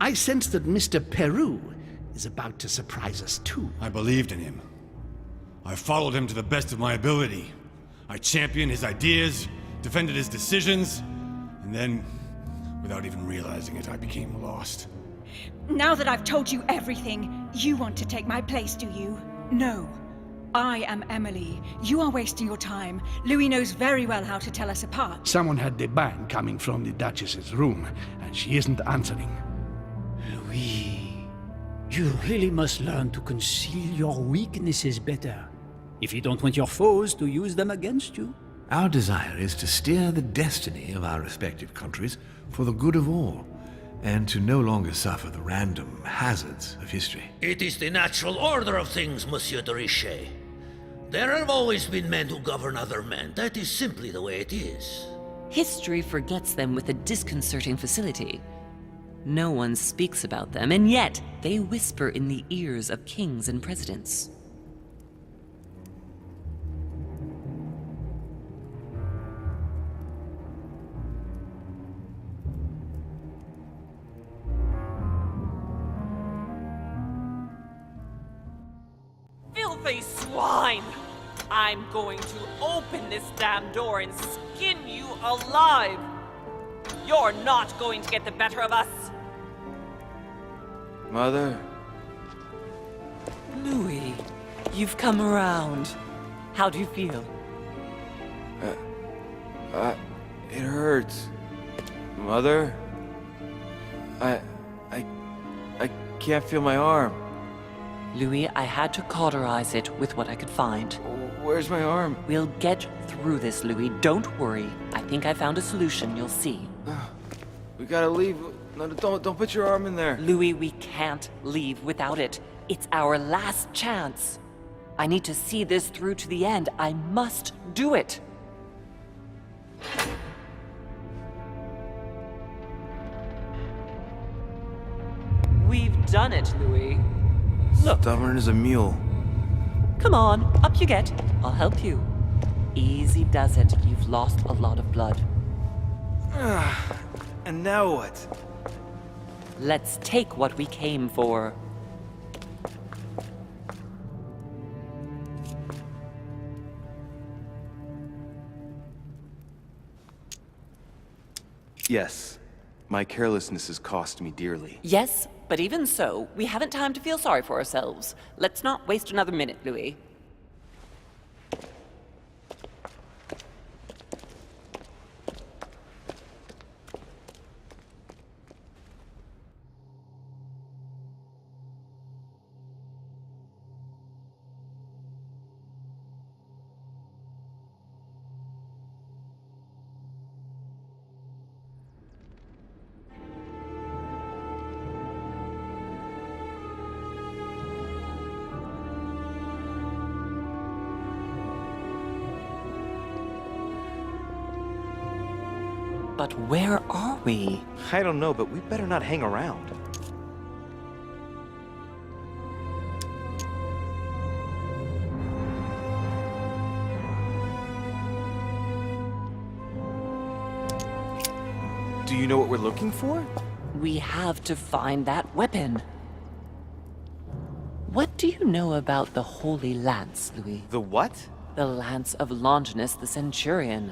I sense that Mr. Peru is about to surprise us too. I believed in him. I followed him to the best of my ability. I championed his ideas, defended his decisions, and then, without even realizing it, I became lost. Now that I've told you everything, you want to take my place, do you? No. I am Emily. You are wasting your time. Louis knows very well how to tell us apart. Someone had the bang coming from the Duchess's room, and she isn't answering. Louis, you really must learn to conceal your weaknesses better, if you don't want your foes to use them against you. Our desire is to steer the destiny of our respective countries for the good of all, and to no longer suffer the random hazards of history. It is the natural order of things, Monsieur de Richet. There have always been men who govern other men. That is simply the way it is. History forgets them with a disconcerting facility. No one speaks about them, and yet they whisper in the ears of kings and presidents. Filthy swine! I'm going to open this damn door and skin you alive! You're not going to get the better of us! Mother? Louis, you've come around. How do you feel? It hurts. Mother? I can't feel my arm. Louis, I had to cauterize it with what I could find. Where's my arm? We'll get through this, Louis. Don't worry. I think I found a solution. You'll see. We gotta leave. No, don't put your arm in there. Louis, we can't leave without it. It's our last chance. I need to see this through to the end. I must do it. We've done it, Louis. Look. Stubborn as a mule. Come on, up you get. I'll help you. Easy does it. You've lost a lot of blood. And now what? Let's take what we came for. Yes. My carelessness has cost me dearly. Yes, but even so, we haven't time to feel sorry for ourselves. Let's not waste another minute, Louis. But where are we? I don't know, but we better not hang around. Do you know what we're looking for? We have to find that weapon. What do you know about the Holy Lance, Louis? The what? The Lance of Longinus the Centurion.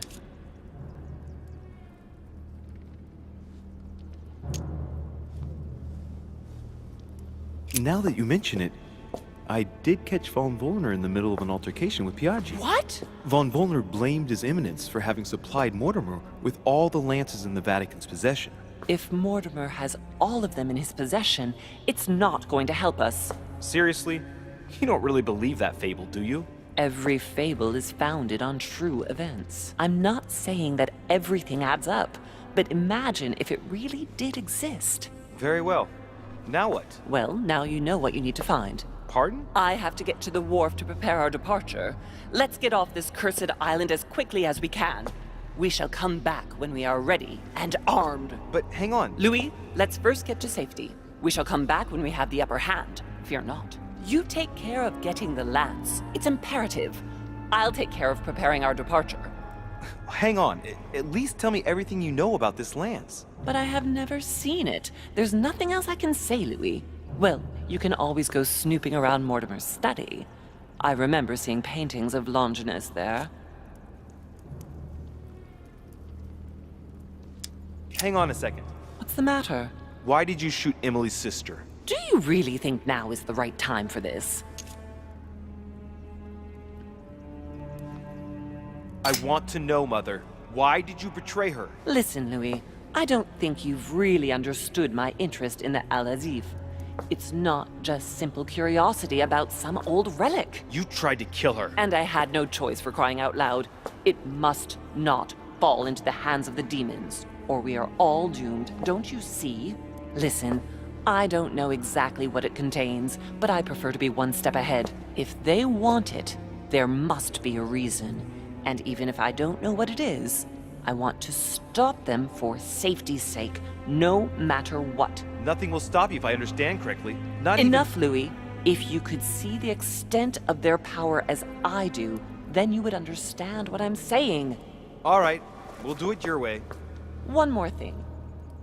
Now that you mention it, I did catch Von Wollner in the middle of an altercation with Piaggi. What? Von Wollner blamed His Eminence for having supplied Mortimer with all the lances in the Vatican's possession. If Mortimer has all of them in his possession, it's not going to help us. Seriously? You don't really believe that fable, do you? Every fable is founded on true events. I'm not saying that everything adds up, but imagine if it really did exist. Very well. Now what? Well, now you know what you need to find. Pardon? I have to get to the wharf to prepare our departure. Let's get off this cursed island as quickly as we can. We shall come back when we are ready and armed. But hang on. Louis, let's first get to safety. We shall come back when we have the upper hand. Fear not. You take care of getting the lance. It's imperative. I'll take care of preparing our departure. Hang on. At least tell me everything you know about this lance. But I have never seen it. There's nothing else I can say, Louis. Well, you can always go snooping around Mortimer's study. I remember seeing paintings of Longinus there. Hang on a second. What's the matter? Why did you shoot Emily's sister? Do you really think now is the right time for this? I want to know, Mother. Why did you betray her? Listen, Louis, I don't think you've really understood my interest in the Al-Azif. It's not just simple curiosity about some old relic. You tried to kill her. And I had no choice, for crying out loud. It must not fall into the hands of the demons, or we are all doomed, don't you see? Listen, I don't know exactly what it contains, but I prefer to be one step ahead. If they want it, there must be a reason. And even if I don't know what it is, I want to stop them for safety's sake, no matter what. Nothing will stop you if I understand correctly. Not Enough, Louis. If you could see the extent of their power as I do, then you would understand what I'm saying. All right, we'll do it your way. One more thing.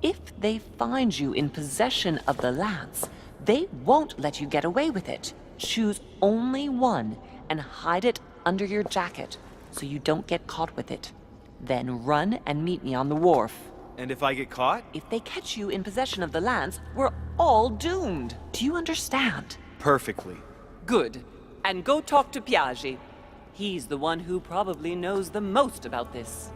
If they find you in possession of the lance, they won't let you get away with it. Choose only one and hide it under your jacket so you don't get caught with it. Then run and meet me on the wharf. And if I get caught? If they catch you in possession of the lance, we're all doomed. Do you understand? Perfectly. Good. And go talk to Piaggi. He's the one who probably knows the most about this.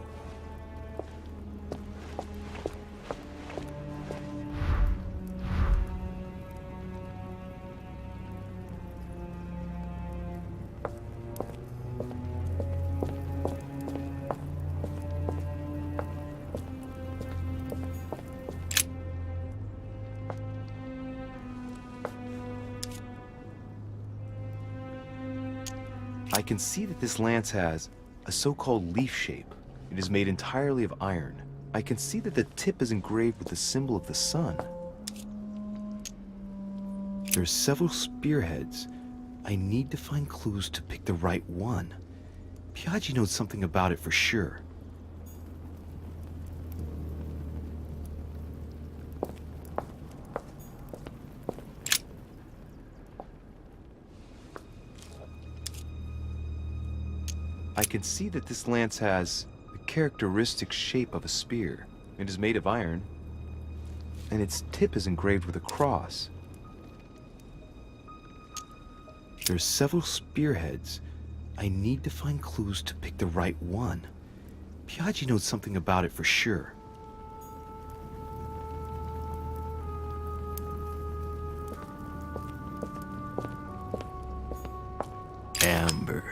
I can see that this lance has a so-called leaf shape. It is made entirely of iron. I can see that the tip is engraved with the symbol of the sun. There are several spearheads. I need to find clues to pick the right one. Piaggi knows something about it for sure. I can see that this lance has the characteristic shape of a spear. It is made of iron, and its tip is engraved with a cross. There are several spearheads. I need to find clues to pick the right one. Piaggi knows something about it for sure. Amber.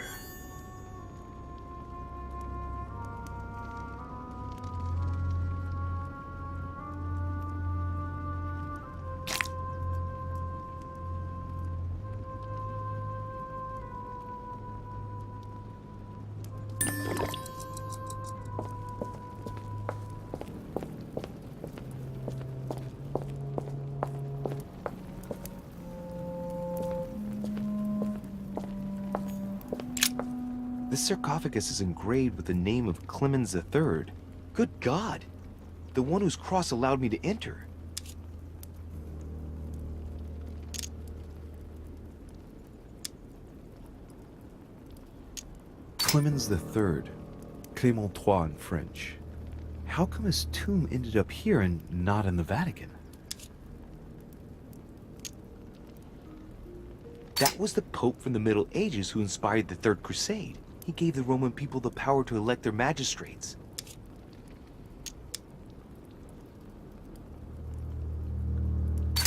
This sarcophagus is engraved with the name of Clemens III. Good God! The one whose cross allowed me to enter. Clemens III. Clément III in French. How come his tomb ended up here and not in the Vatican? That was the Pope from the Middle Ages who inspired the Third Crusade. He gave the Roman people the power to elect their magistrates.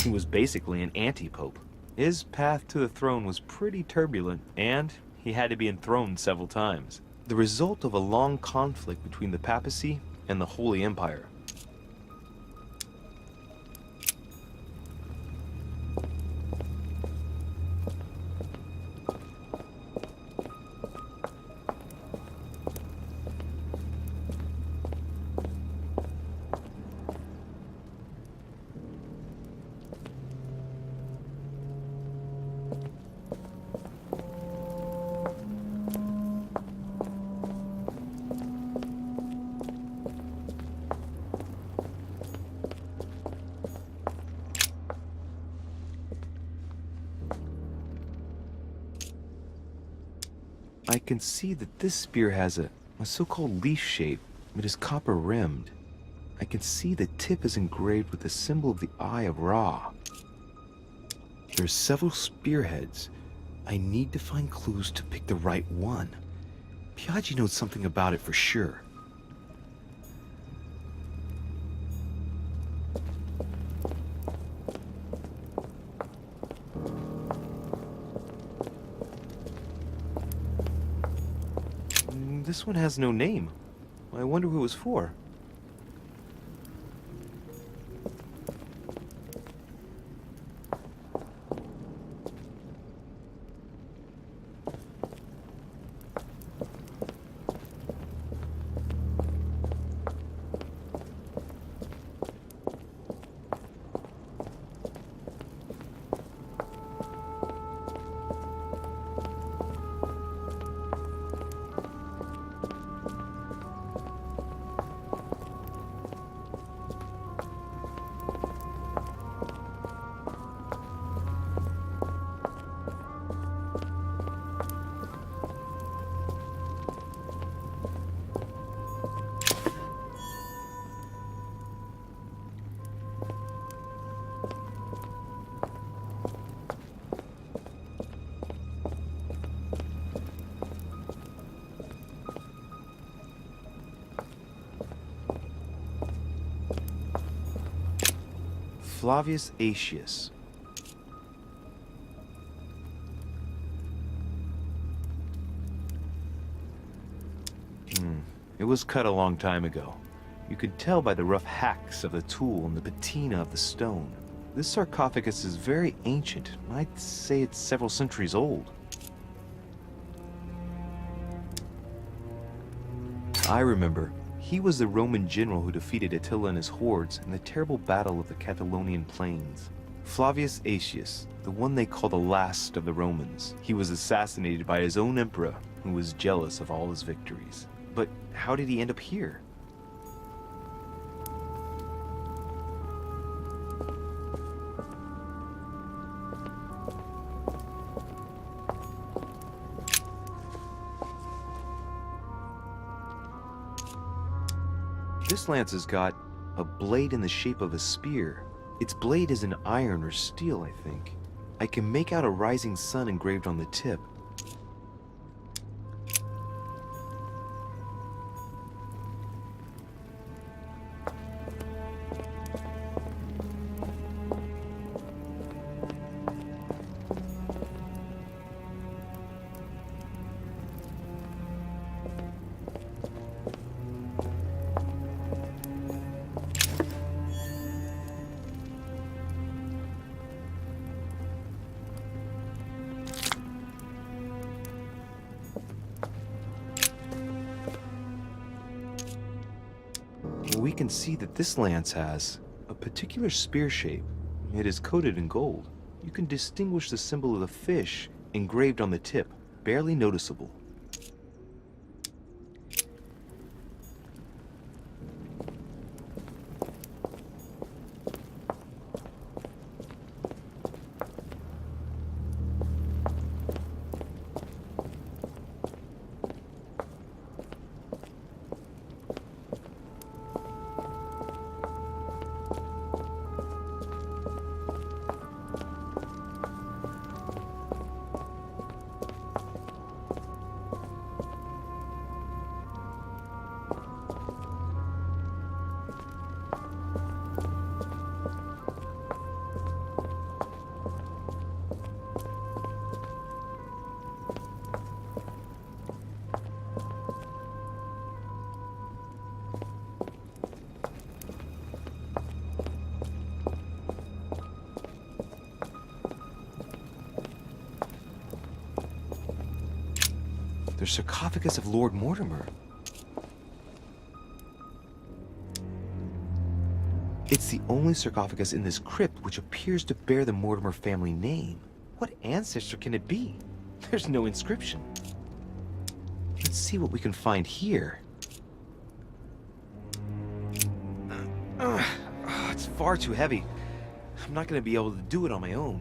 He was basically an anti-pope. His path to the throne was pretty turbulent, and he had to be enthroned several times. The result of a long conflict between the papacy and the Holy Empire. I can see that this spear has a so-called leaf shape. It is copper-rimmed. I can see the tip is engraved with the symbol of the Eye of Ra. There are several spearheads. I need to find clues to pick the right one. Piaggi knows something about it for sure. This one has no name. I wonder who it was for. Flavius Aetius. It was cut a long time ago. You could tell by the rough hacks of the tool and the patina of the stone. This sarcophagus is very ancient. I'd say it's several centuries old. I remember. He was the Roman general who defeated Attila and his hordes in the terrible battle of the Catalaunian plains. Flavius Aetius, the one they call the last of the Romans. He was assassinated by his own emperor, who was jealous of all his victories. But how did he end up here? This lance has got a blade in the shape of a spear. Its blade is in iron or steel, I think. I can make out a rising sun engraved on the tip. We can see that this lance has a particular spear shape. It is coated in gold. You can distinguish the symbol of the fish engraved on the tip, barely noticeable. The sarcophagus of Lord Mortimer. It's the only sarcophagus in this crypt which appears to bear the Mortimer family name. What ancestor can it be? There's no inscription. Let's see what we can find here. It's far too heavy. I'm not going to be able to do it on my own.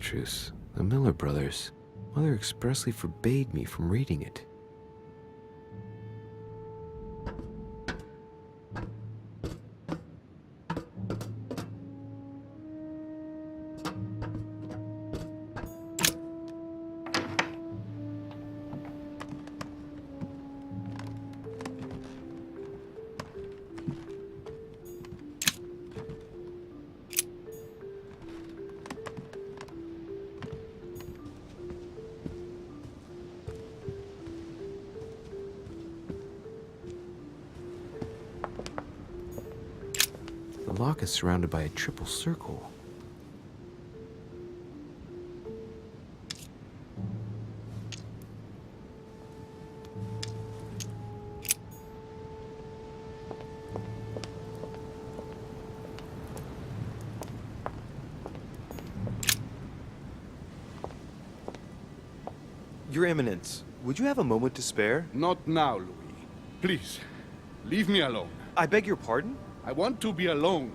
Petrus, the Miller brothers. Mother expressly forbade me from reading it. The lock is surrounded by a triple circle. Your Eminence, would you have a moment to spare? Not now, Louis. Please, leave me alone. I beg your pardon? I want to be alone.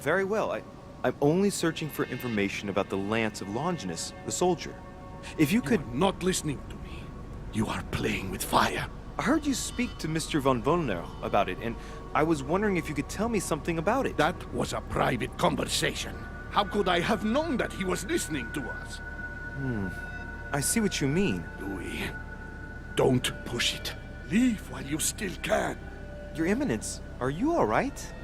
Very well. I'm only searching for information about the lance of Longinus, the soldier. If you could... You are not listening to me. You are playing with fire. I heard you speak to Mr. von Wollner about it, and I was wondering if you could tell me something about it. That was a private conversation. How could I have known that he was listening to us? I see what you mean. Louis, don't push it. Leave while you still can. Your Eminence, are you all right?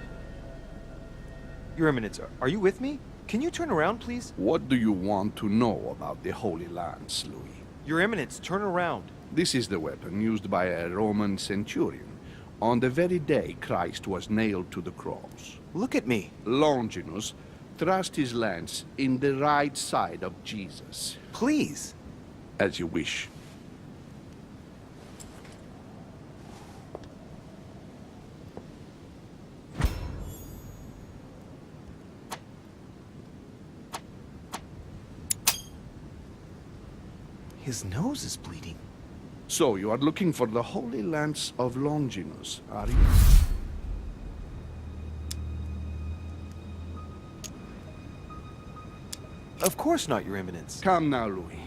Your Eminence, are you with me? Can you turn around, please? What do you want to know about the Holy Lance, Louis? Your Eminence, turn around. This is the weapon used by a Roman centurion on the very day Christ was nailed to the cross. Look at me. Longinus thrust his lance in the right side of Jesus. Please. As you wish. His nose is bleeding. So, you are looking for the Holy Lance of Longinus, are you? Of course not, Your Eminence. Come now, Louis.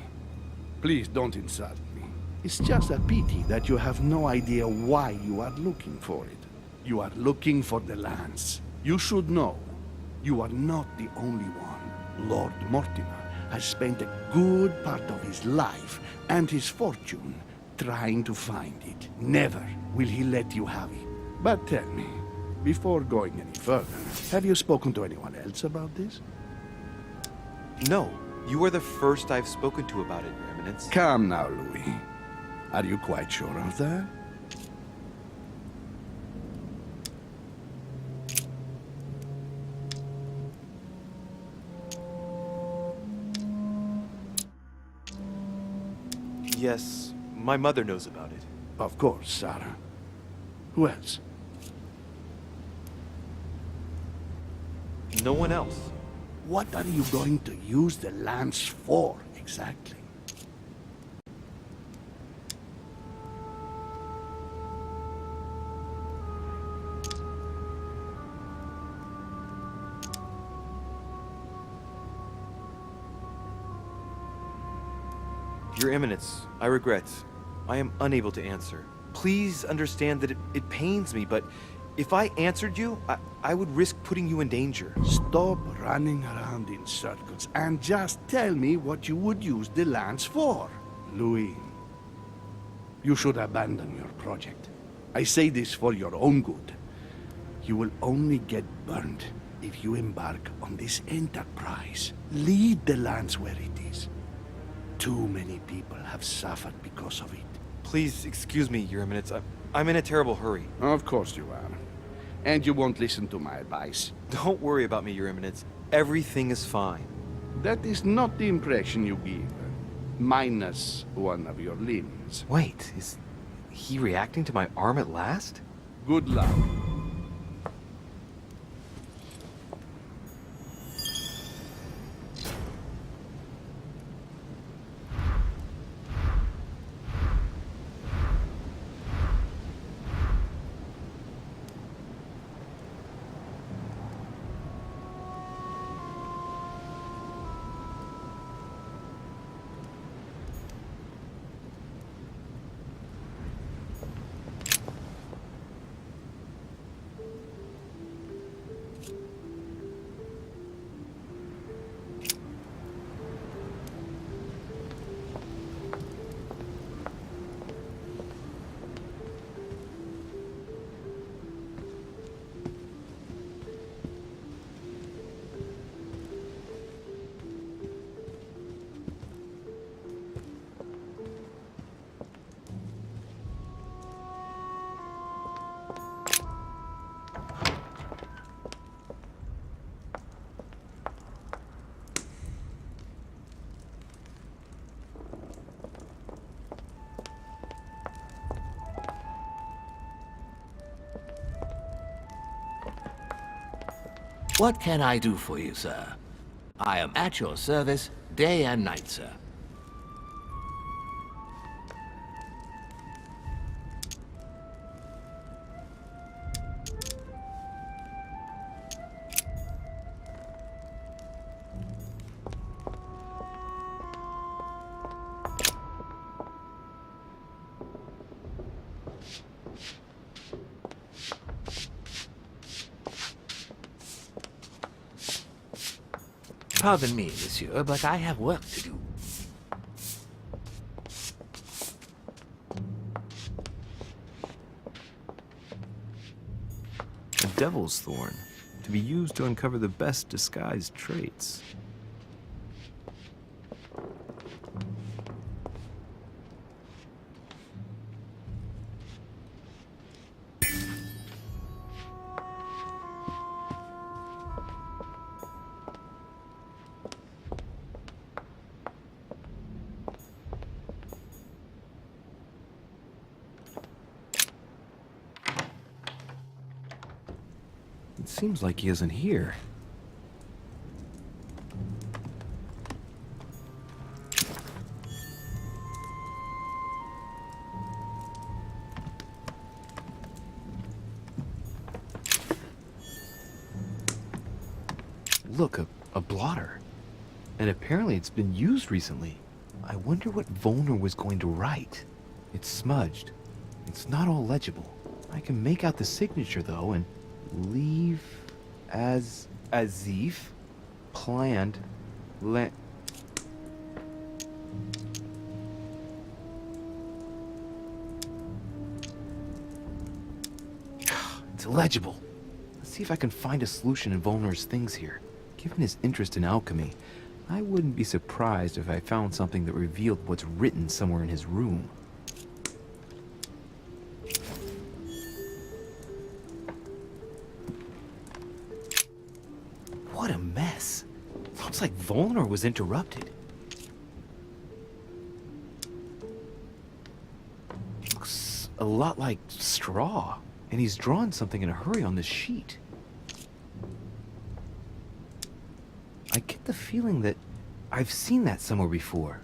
Please don't insult me. It's just a pity that you have no idea why you are looking for it. You are looking for the lance. You should know, you are not the only one. Lord Mortimer has spent a good part of his life and his fortune trying to find it. Never will he let you have it. But tell me, before going any further, have you spoken to anyone else about this? No, you are the first I've spoken to about it, Your Eminence. Come now, Louis. Are you quite sure of that? Yes, my mother knows about it. Of course, Sarah. Who else? No one else. What are you going to use the lance for, exactly? Your Eminence, I regret. I am unable to answer. Please understand that it pains me, but if I answered you, I would risk putting you in danger. Stop running around in circles and just tell me what you would use the lance for. Louis, you should abandon your project. I say this for your own good. You will only get burned if you embark on this enterprise. Leave the lance where it is. Too many people have suffered because of it. Please excuse me, Your Eminence. I'm in a terrible hurry. Of course you are. And you won't listen to my advice. Don't worry about me, Your Eminence. Everything is fine. That is not the impression you give. Minus one of your limbs. Wait, is he reacting to my arm at last? Good luck. What can I do for you, sir? I am at your service, day and night, sir. Pardon me, monsieur, but I have work to do. A devil's thorn, to be used to uncover the best disguised traits. It seems like he isn't here. Look, a blotter. And apparently it's been used recently. I wonder what Volner was going to write. It's smudged. It's not all legible. I can make out the signature though, and leave as if planned It's illegible. Let's see if I can find a solution in Volner's things here. Given his interest in alchemy, I wouldn't be surprised if I found something that revealed what's written somewhere in his room. What a mess. Looks like Volner was interrupted. Looks a lot like straw, and he's drawn something in a hurry on this sheet. I get the feeling that I've seen that somewhere before.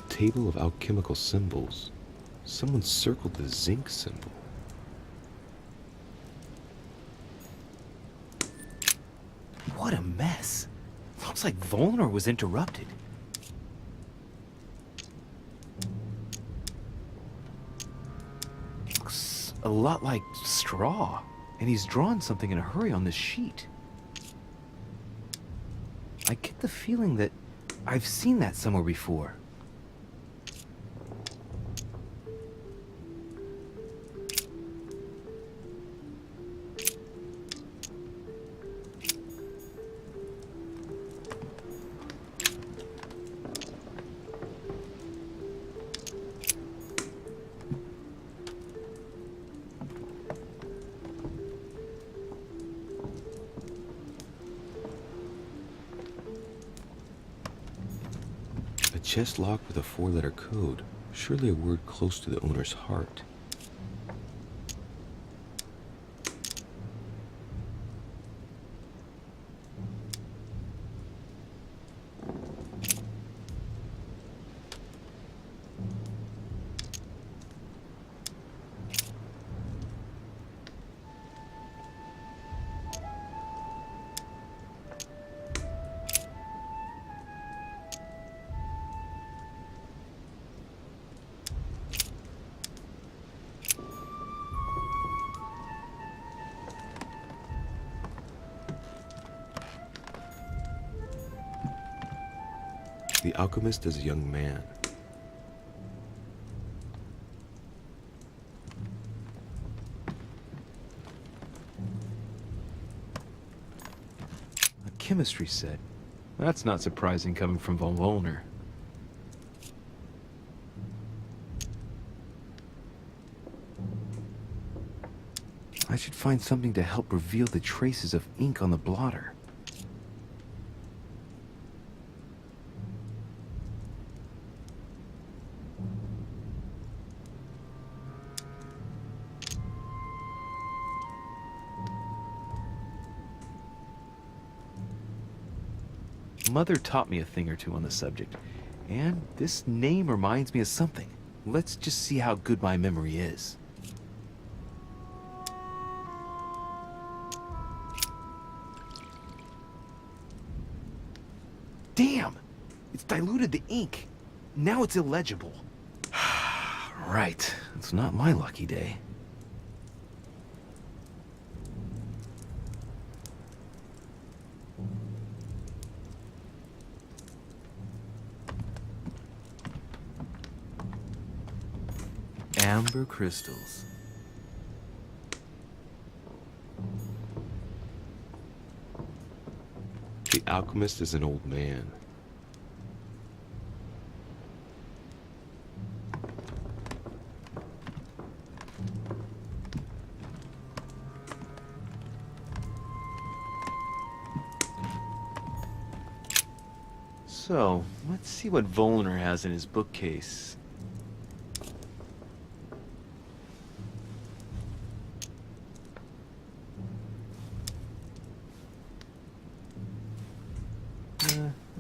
Table of alchemical symbols. Someone circled the zinc symbol. What a mess. Looks like Volner was interrupted. Looks a lot like straw, and he's drawn something in a hurry on this sheet. I get the feeling that I've seen that somewhere before. Chest locked with a 4-letter code. Surely a word close to the owner's heart. The alchemist is a young man. A chemistry set. That's not surprising coming from von Volner. I should find something to help reveal the traces of ink on the blotter. Mother taught me a thing or two on the subject, and this name reminds me of something. Let's just see how good my memory is. Damn! It's diluted the ink. Now it's illegible. Right. It's not my lucky day. Amber crystals. The alchemist is an old man. So, let's see what Volner has in his bookcase.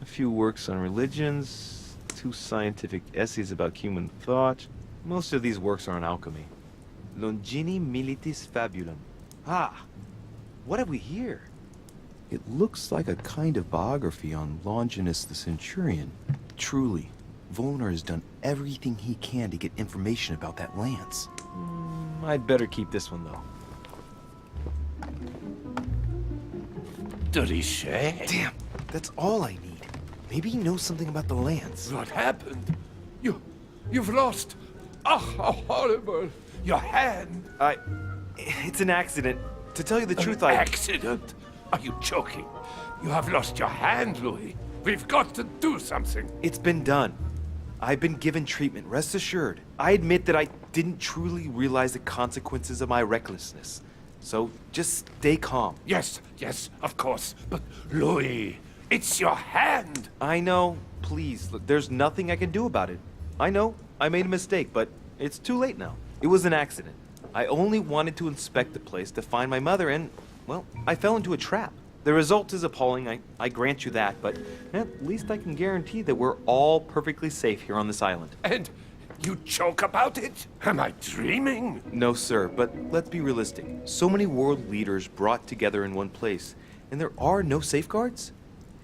A few works on religions, 2 scientific essays about human thought. Most of these works are on alchemy. Longini Militis Fabulum. Ah! What have we here? It looks like a kind of biography on Longinus the Centurion. Truly, Volner has done everything he can to get information about that lance. I'd better keep this one, though. De Richet? Damn, that's all I need. Maybe he knows something about the lance. What happened? You've lost. Oh, how horrible. Your hand. It's an accident. To tell you the truth, Accident? Are you joking? You have lost your hand, Louis. We've got to do something. It's been done. I've been given treatment, rest assured. I admit that I didn't truly realize the consequences of my recklessness. So just stay calm. Yes, of course. But, Louis, it's your hand. I know. Please, look, there's nothing I can do about it. I know, I made a mistake, but it's too late now. It was an accident. I only wanted to inspect the place to find my mother and, well, I fell into a trap. The result is appalling, I grant you that, but at least I can guarantee that we're all perfectly safe here on this island. And you joke about it? Am I dreaming? No, sir, but let's be realistic. So many world leaders brought together in one place, and there are no safeguards?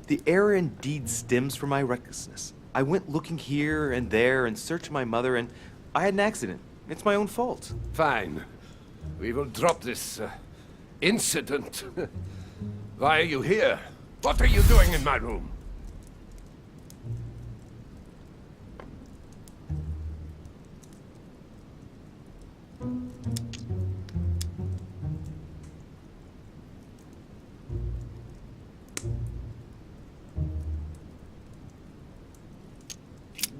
The error indeed stems from my recklessness. I went looking here and there in search of my mother, and I had an accident. It's my own fault. Fine. We will drop this incident. Why are you here? What are you doing in my room?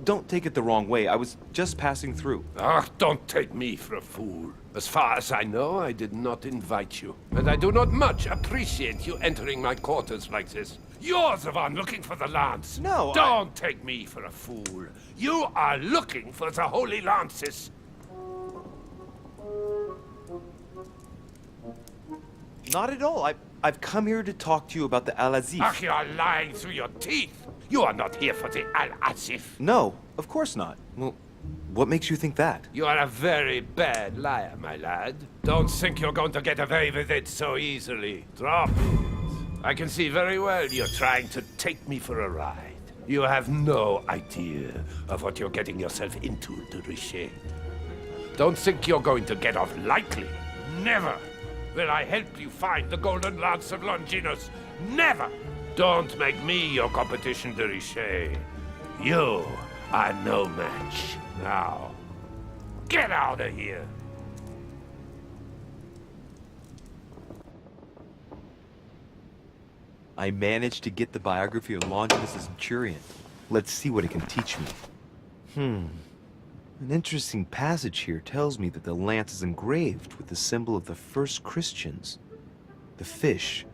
Don't take it the wrong way. I was just passing through. Ah, don't take me for a fool. As far as I know, I did not invite you. And I do not much appreciate you entering my quarters like this. You're the one looking for the lance. No, Don't take me for a fool. You are looking for the holy lances. Not at all. I've come here to talk to you about the Al-Azif. Ach, you are lying through your teeth. You are not here for the Al-Azif. No, of course not. Well, what makes you think that? You are a very bad liar, my lad. Don't think you're going to get away with it so easily. Drop it. I can see very well you're trying to take me for a ride. You have no idea of what you're getting yourself into, de Richet. Don't think you're going to get off lightly. Never will I help you find the Golden Lance of Longinus. Never! Don't make me your competition, de Richet. You are no match. Now, get out of here. I managed to get the biography of Longinus the Centurion. Let's see what it can teach me. An interesting passage here tells me that the lance is engraved with the symbol of the first Christians, the fish.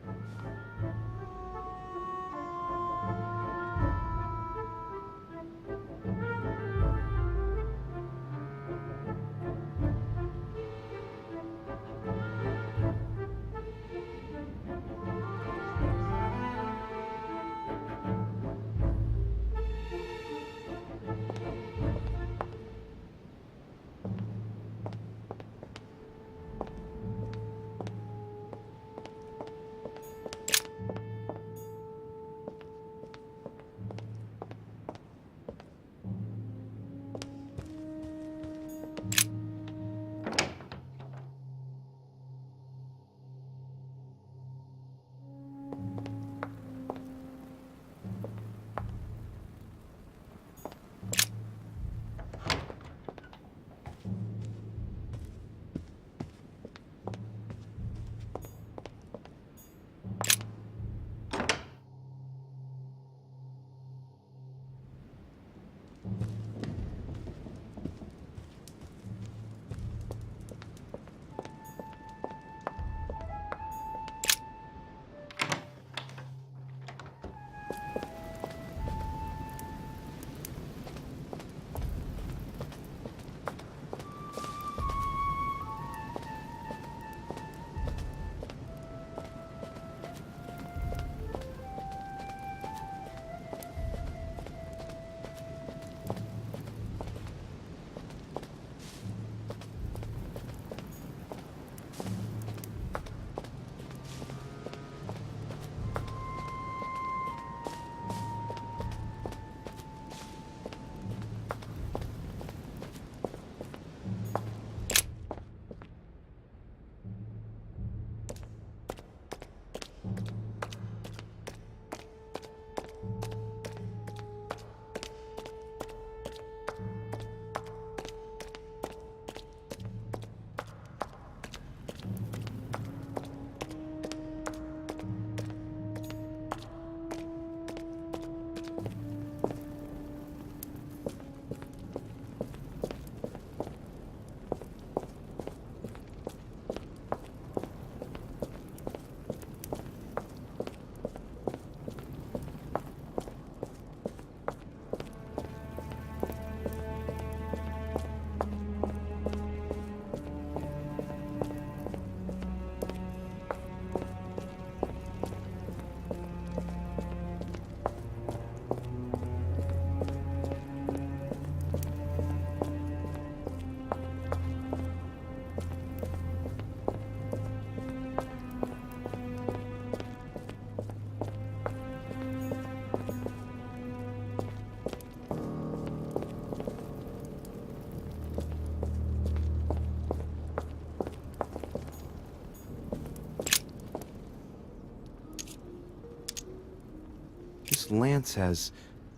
This lance has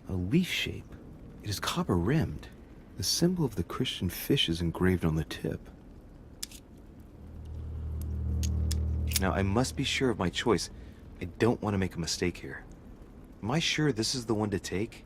a leaf shape. It is copper-rimmed. The symbol of the Christian fish is engraved on the tip. Now, I must be sure of my choice. I don't want to make a mistake here. Am I sure this is the one to take?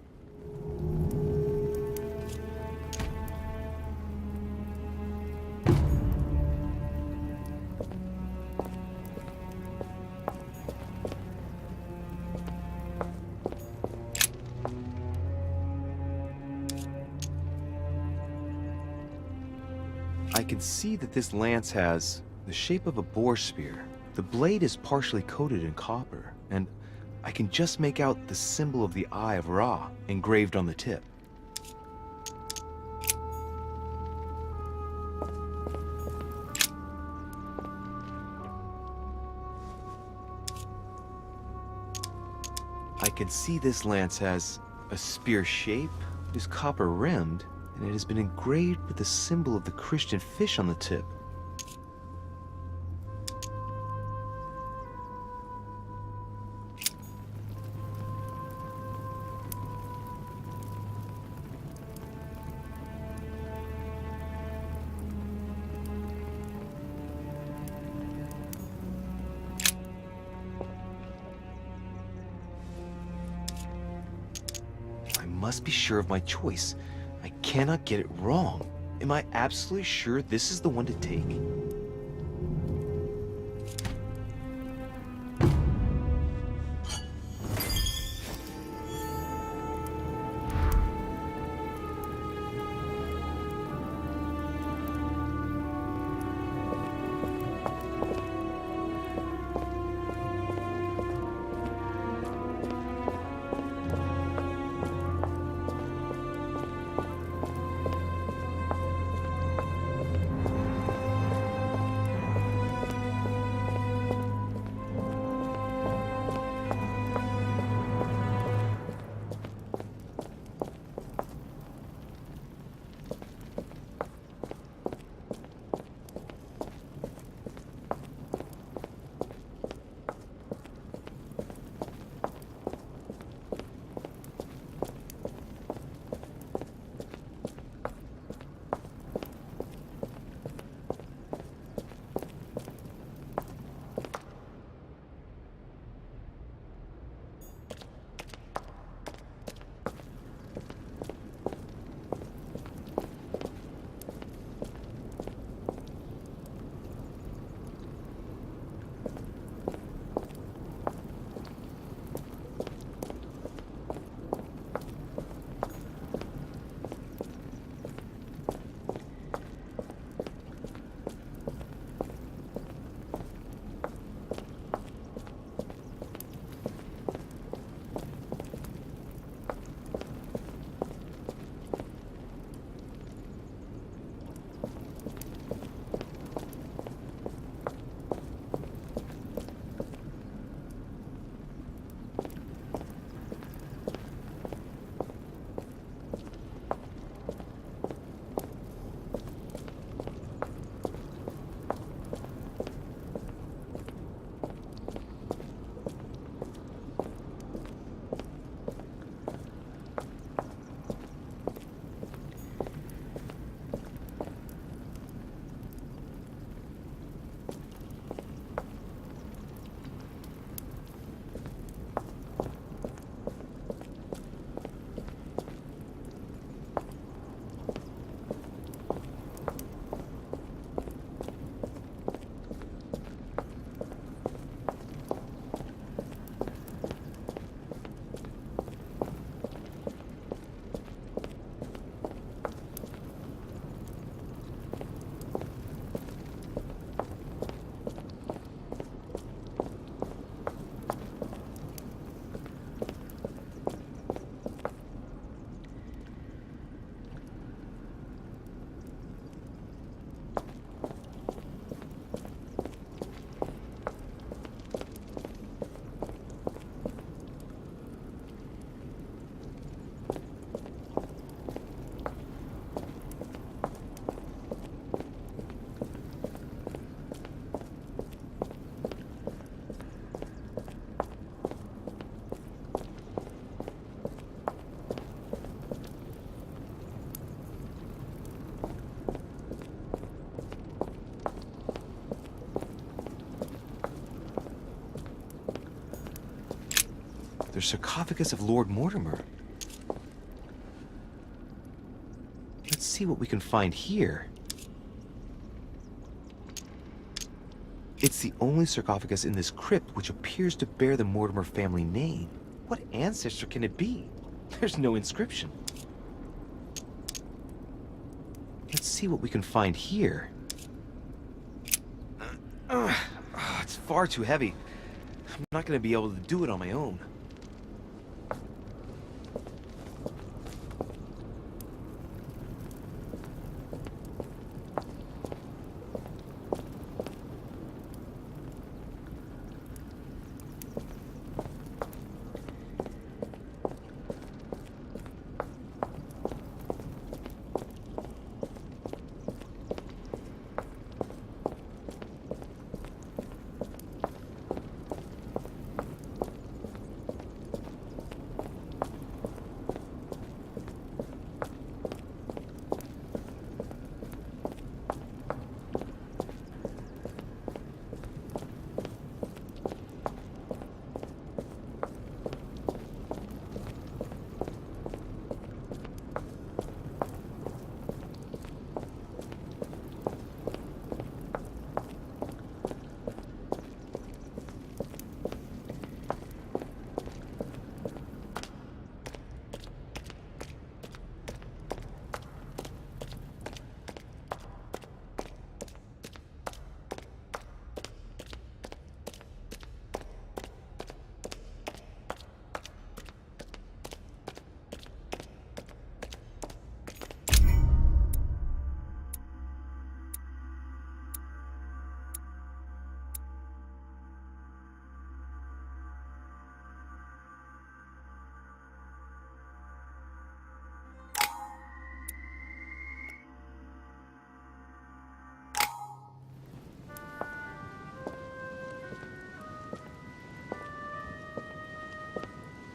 I can see that this lance has the shape of a boar spear. The blade is partially coated in copper, and I can just make out the symbol of the Eye of Ra engraved on the tip. I can see this lance has a spear shape, is copper rimmed, and it has been engraved with the symbol of the Christian fish on the tip. must be sure of my choice. I cannot get it wrong. Am I absolutely sure this is the one to take? The sarcophagus of Lord Mortimer. Let's see what we can find here. It's the only sarcophagus in this crypt which appears to bear the Mortimer family name. What ancestor can it be? There's no inscription. Let's see what we can find here. It's far too heavy. I'm not going to be able to do it on my own.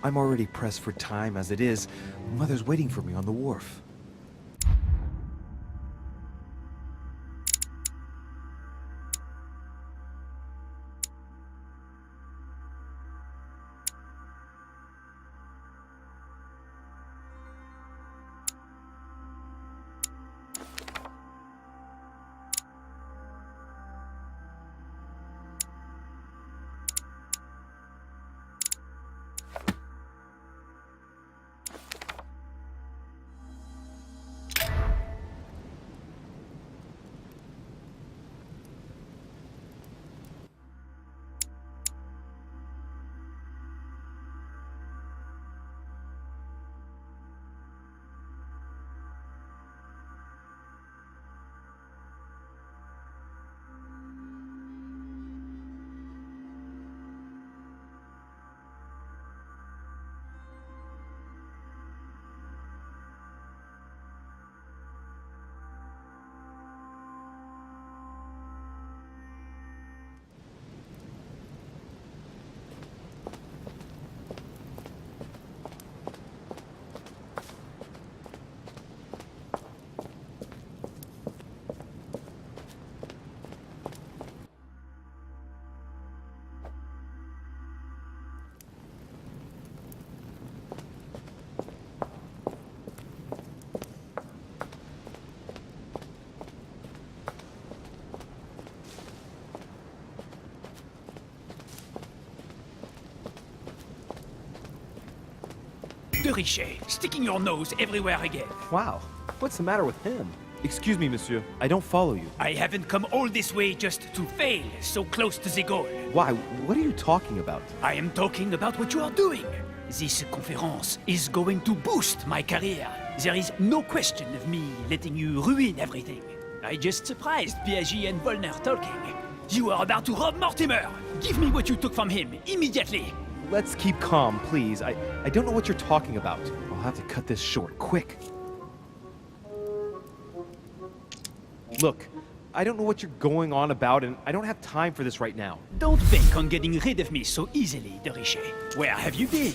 I'm already pressed for time as it is. Mother's waiting for me on the wharf. De Richet, sticking your nose everywhere again. Wow, what's the matter with him? Excuse me, monsieur. I don't follow you. I haven't come all this way just to fail so close to the goal. Why? What are you talking about? I am talking about what you are doing. This conference is going to boost my career. There is no question of me letting you ruin everything. I just surprised Piaget and Volner talking. You are about to rob Mortimer. Give me what you took from him immediately. Let's keep calm, please. I don't know what you're talking about. I'll have to cut this short, quick. Look, I don't know what you're going on about, and I don't have time for this right now. Don't bank on getting rid of me so easily, De Richet. Where have you been?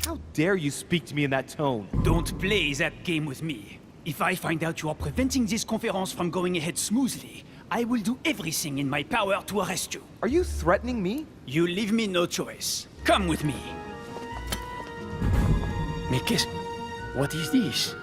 How dare you speak to me in that tone? Don't play that game with me. If I find out you are preventing this conference from going ahead smoothly, I will do everything in my power to arrest you. Are you threatening me? You leave me no choice. Come with me. Mais qu'est-ce... What is this?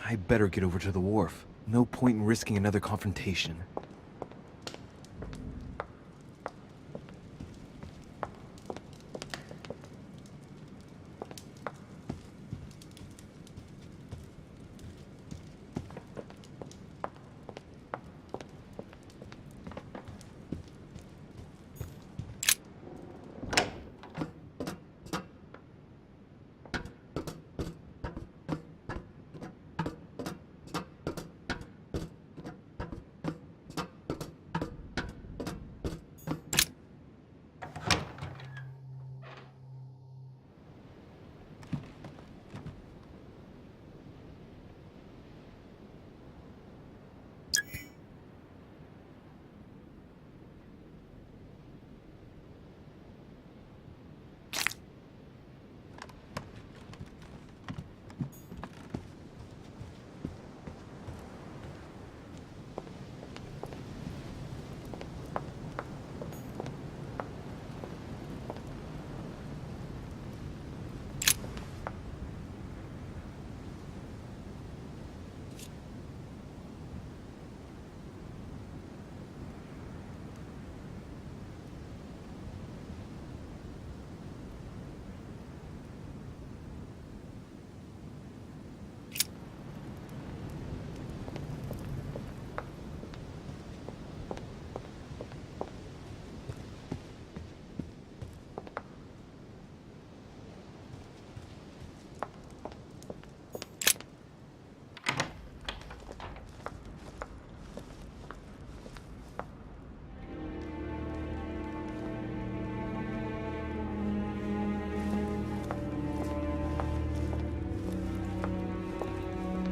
I better get over to the wharf. No point in risking another confrontation.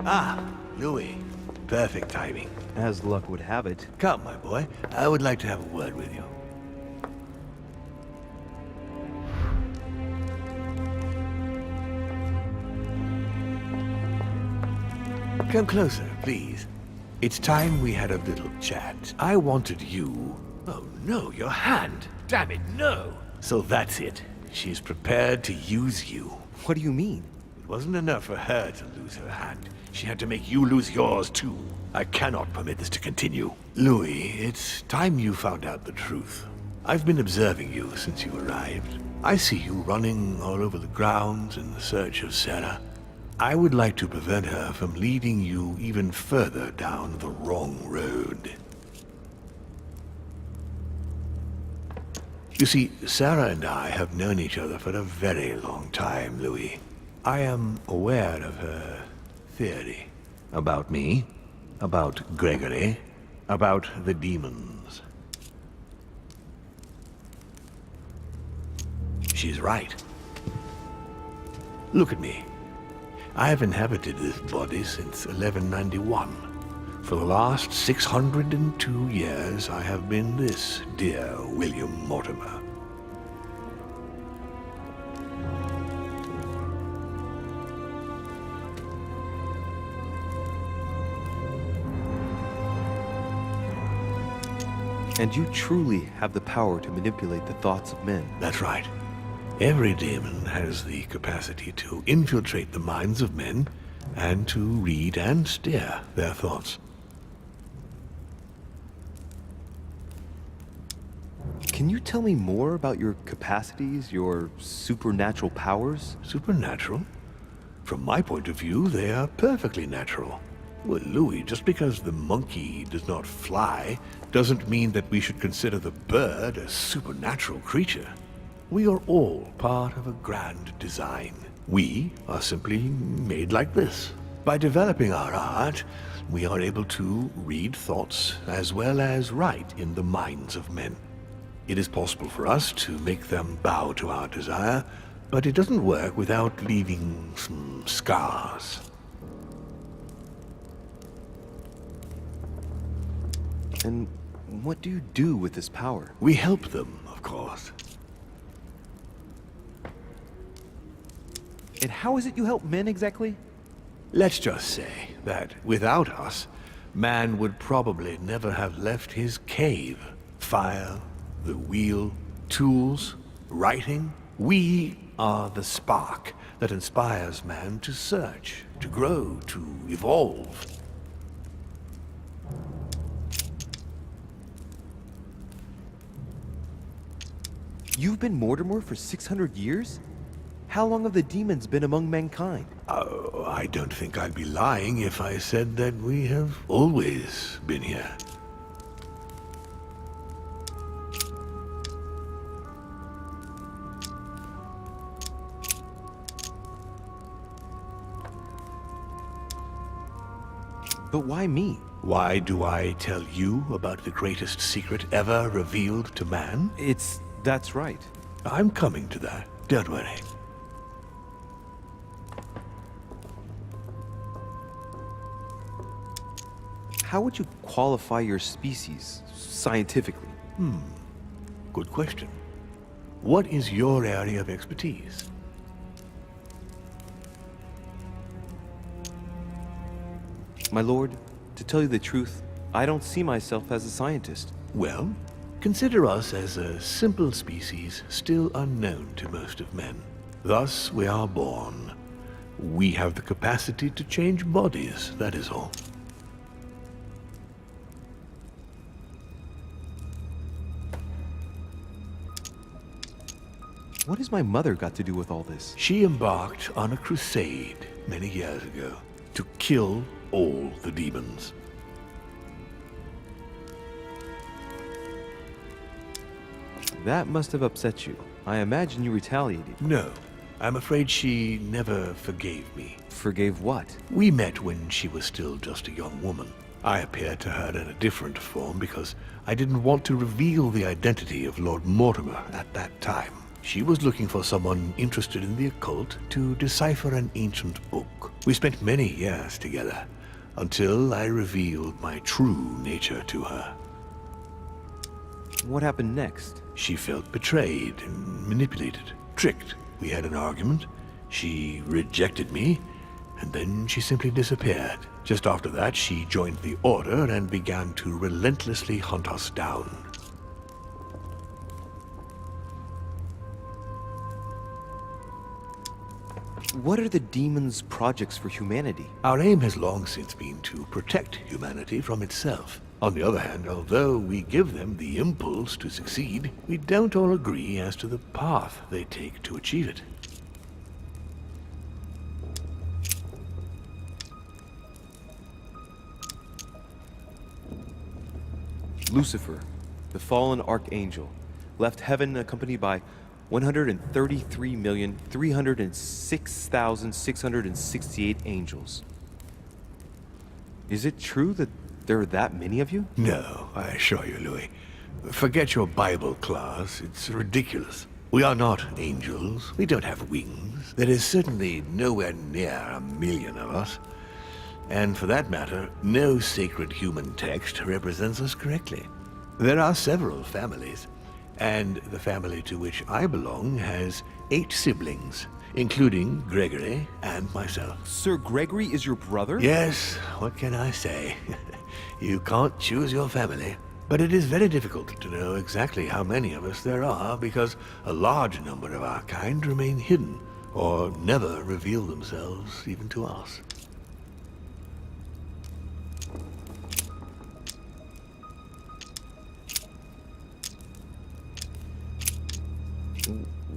Ah, Louis. Perfect timing. As luck would have it. Come, my boy. I would like to have a word with you. Come closer, please. It's time we had a little chat. I wanted you... Oh no, your hand! Damn it, no! So that's it. She's prepared to use you. What do you mean? It wasn't enough for her to lose her hand. She had to make you lose yours too. I cannot permit this to continue. Louis, it's time you found out the truth. I've been observing you since you arrived. I see you running all over the grounds in the search of Sarah. I would like to prevent her from leading you even further down the wrong road. You see, Sarah and I have known each other for a very long time, Louis. I am aware of her theory. About me, about Gregory, about the demons. She's right. Look at me. I have inhabited this body since 1191. For the last 602 years, I have been this dear William Mortimer. And you truly have the power to manipulate the thoughts of men. That's right. Every demon has the capacity to infiltrate the minds of men and to read and steer their thoughts. Can you tell me more about your capacities, your supernatural powers? Supernatural? From my point of view, they are perfectly natural. Well, Louis, just because the monkey does not fly doesn't mean that we should consider the bird a supernatural creature. We are all part of a grand design. We are simply made like this. By developing our art, we are able to read thoughts as well as write in the minds of men. It is possible for us to make them bow to our desire, but it doesn't work without leaving some scars. And what do you do with this power? We help them, of course. And how is it you help men exactly? Let's just say that without us, man would probably never have left his cave. Fire, the wheel, tools, writing. We are the spark that inspires man to search, to grow, to evolve. You've been Mortimer for 600 years? How long have the demons been among mankind? Oh, I don't think I'd be lying if I said that we have always been here. But why me? Why do I tell you about the greatest secret ever revealed to man? That's right. I'm coming to that. Don't worry. How would you qualify your species, scientifically? Good question. What is your area of expertise? My lord, to tell you the truth, I don't see myself as a scientist. Well, consider us as a simple species still unknown to most of men. Thus we are born. We have the capacity to change bodies, that is all. What has my mother got to do with all this? She embarked on a crusade many years ago to kill all the demons. That must have upset you. I imagine you retaliated. No, I'm afraid she never forgave me. Forgave what? We met when she was still just a young woman. I appeared to her in a different form because I didn't want to reveal the identity of Lord Mortimer at that time. She was looking for someone interested in the occult to decipher an ancient book. We spent many years together, until I revealed my true nature to her. What happened next? She felt betrayed and manipulated, tricked. We had an argument. She rejected me, and then she simply disappeared. Just after that, she joined the Order and began to relentlessly hunt us down. What are the demons' projects for humanity? Our aim has long since been to protect humanity from itself. On the other hand, although we give them the impulse to succeed, we don't all agree as to the path they take to achieve it. Lucifer, the fallen archangel, left heaven accompanied by 133,306,668 angels. Is it true that there are that many of you? No, I assure you, Louis. Forget your Bible class. It's ridiculous. We are not angels. We don't have wings. There is certainly nowhere near 1,000,000 of us. And for that matter, no sacred human text represents us correctly. There are several families, and the family to which I belong has 8 siblings, including Gregory and myself. Sir Gregory is your brother? Yes, what can I say? You can't choose your family. But it is very difficult to know exactly how many of us there are, because a large number of our kind remain hidden, or never reveal themselves even to us.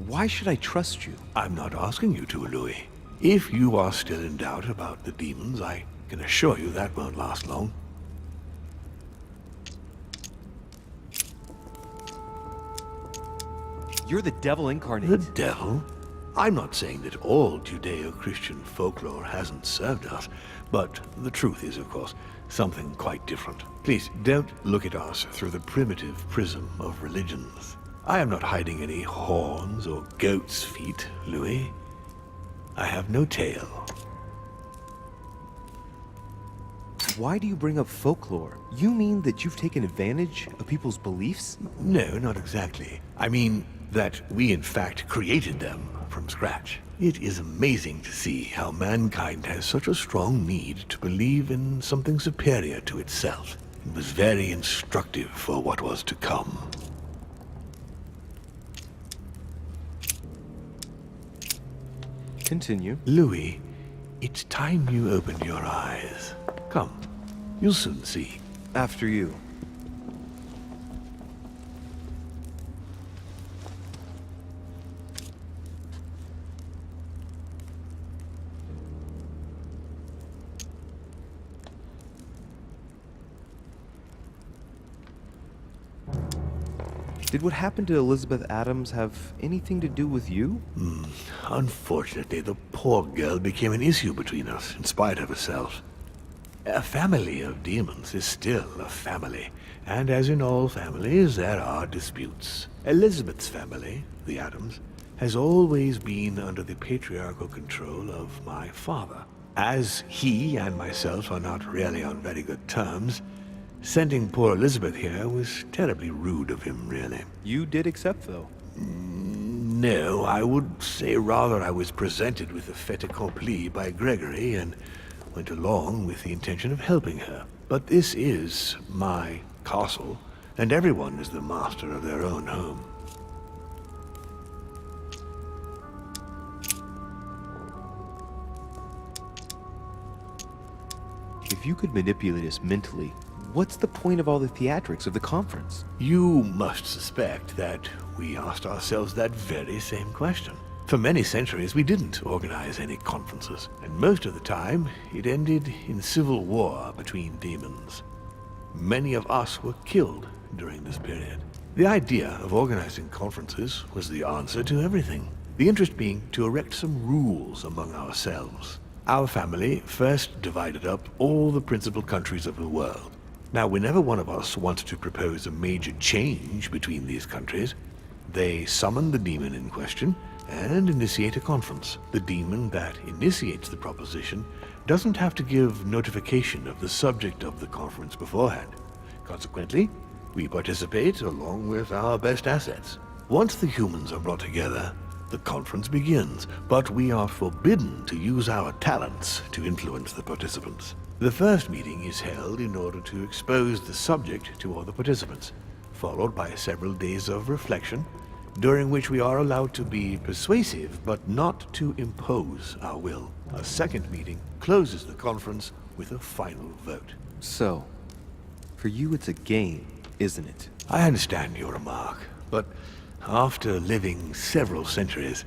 Why should I trust you? I'm not asking you to, Louis. If you are still in doubt about the demons, I can assure you that won't last long. You're the devil incarnate. The devil? I'm not saying that all Judeo-Christian folklore hasn't served us, but the truth is, of course, something quite different. Please, don't look at us through the primitive prism of religions. I am not hiding any horns or goat's feet, Louis. I have no tail. Why do you bring up folklore? You mean that you've taken advantage of people's beliefs? No, not exactly. I mean that we in fact created them from scratch. It is amazing to see how mankind has such a strong need to believe in something superior to itself. It was very instructive for what was to come. Continue. Louis, it's time you opened your eyes. Come, you'll soon see. After you. Did what happened to Elizabeth Adams have anything to do with you? Unfortunately, the poor girl became an issue between us, in spite of herself. A family of demons is still a family, and as in all families, there are disputes. Elizabeth's family, the Adams, has always been under the patriarchal control of my father. As he and myself are not really on very good terms, sending poor Elizabeth here was terribly rude of him, really. You did accept, though. No, I would say rather I was presented with a fait accompli by Gregory and went along with the intention of helping her. But this is my castle, and everyone is the master of their own home. If you could manipulate us mentally, what's the point of all the theatrics of the conference? You must suspect that we asked ourselves that very same question. For many centuries, we didn't organize any conferences, and most of the time, it ended in civil war between demons. Many of us were killed during this period. The idea of organizing conferences was the answer to everything. The interest being to erect some rules among ourselves. Our family first divided up all the principal countries of the world. Now, whenever one of us wanted to propose a major change between these countries, They summon the demon in question and initiate a conference. The demon that initiates the proposition doesn't have to give notification of the subject of the conference beforehand. Consequently, we participate along with our best assets. Once the humans are brought together, the conference begins, but we are forbidden to use our talents to influence the participants. The first meeting is held in order to expose the subject to all the participants, followed by several days of reflection, during which we are allowed to be persuasive but not to impose our will. A second meeting closes the conference with a final vote. So, for you it's a game, isn't it? I understand your remark, but after living several centuries,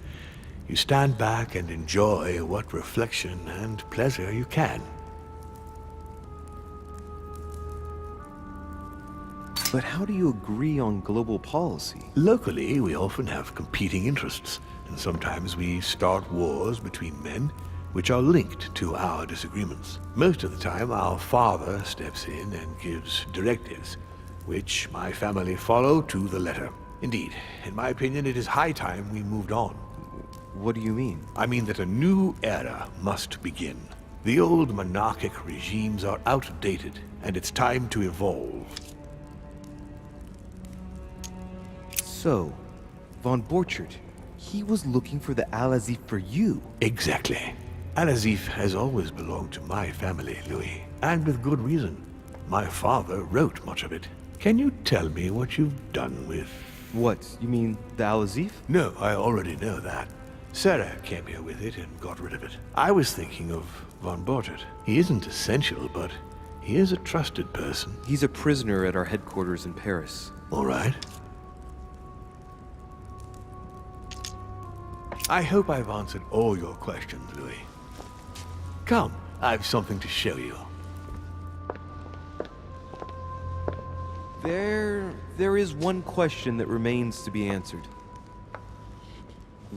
you stand back and enjoy what reflection and pleasure you can. But how do you agree on global policy? Locally, we often have competing interests, and sometimes we start wars between men which are linked to our disagreements. Most of the time, our father steps in and gives directives, which my family follow to the letter. Indeed, in my opinion, it is high time we moved on. What do you mean? I mean that a new era must begin. The old monarchic regimes are outdated, and it's time to evolve. So, von Borchert, he was looking for the Al-Azif for you. Exactly. Al-Azif has always belonged to my family, Louis, and with good reason. My father wrote much of it. Can you tell me what you've done with... What, you mean the Al-Azif? No, I already know that. Sarah came here with it and got rid of it. I was thinking of von Borchert. He isn't essential, but he is a trusted person. He's a prisoner at our headquarters in Paris. All right. I hope I've answered all your questions, Louis. Come, I've something to show you. There is one question that remains to be answered.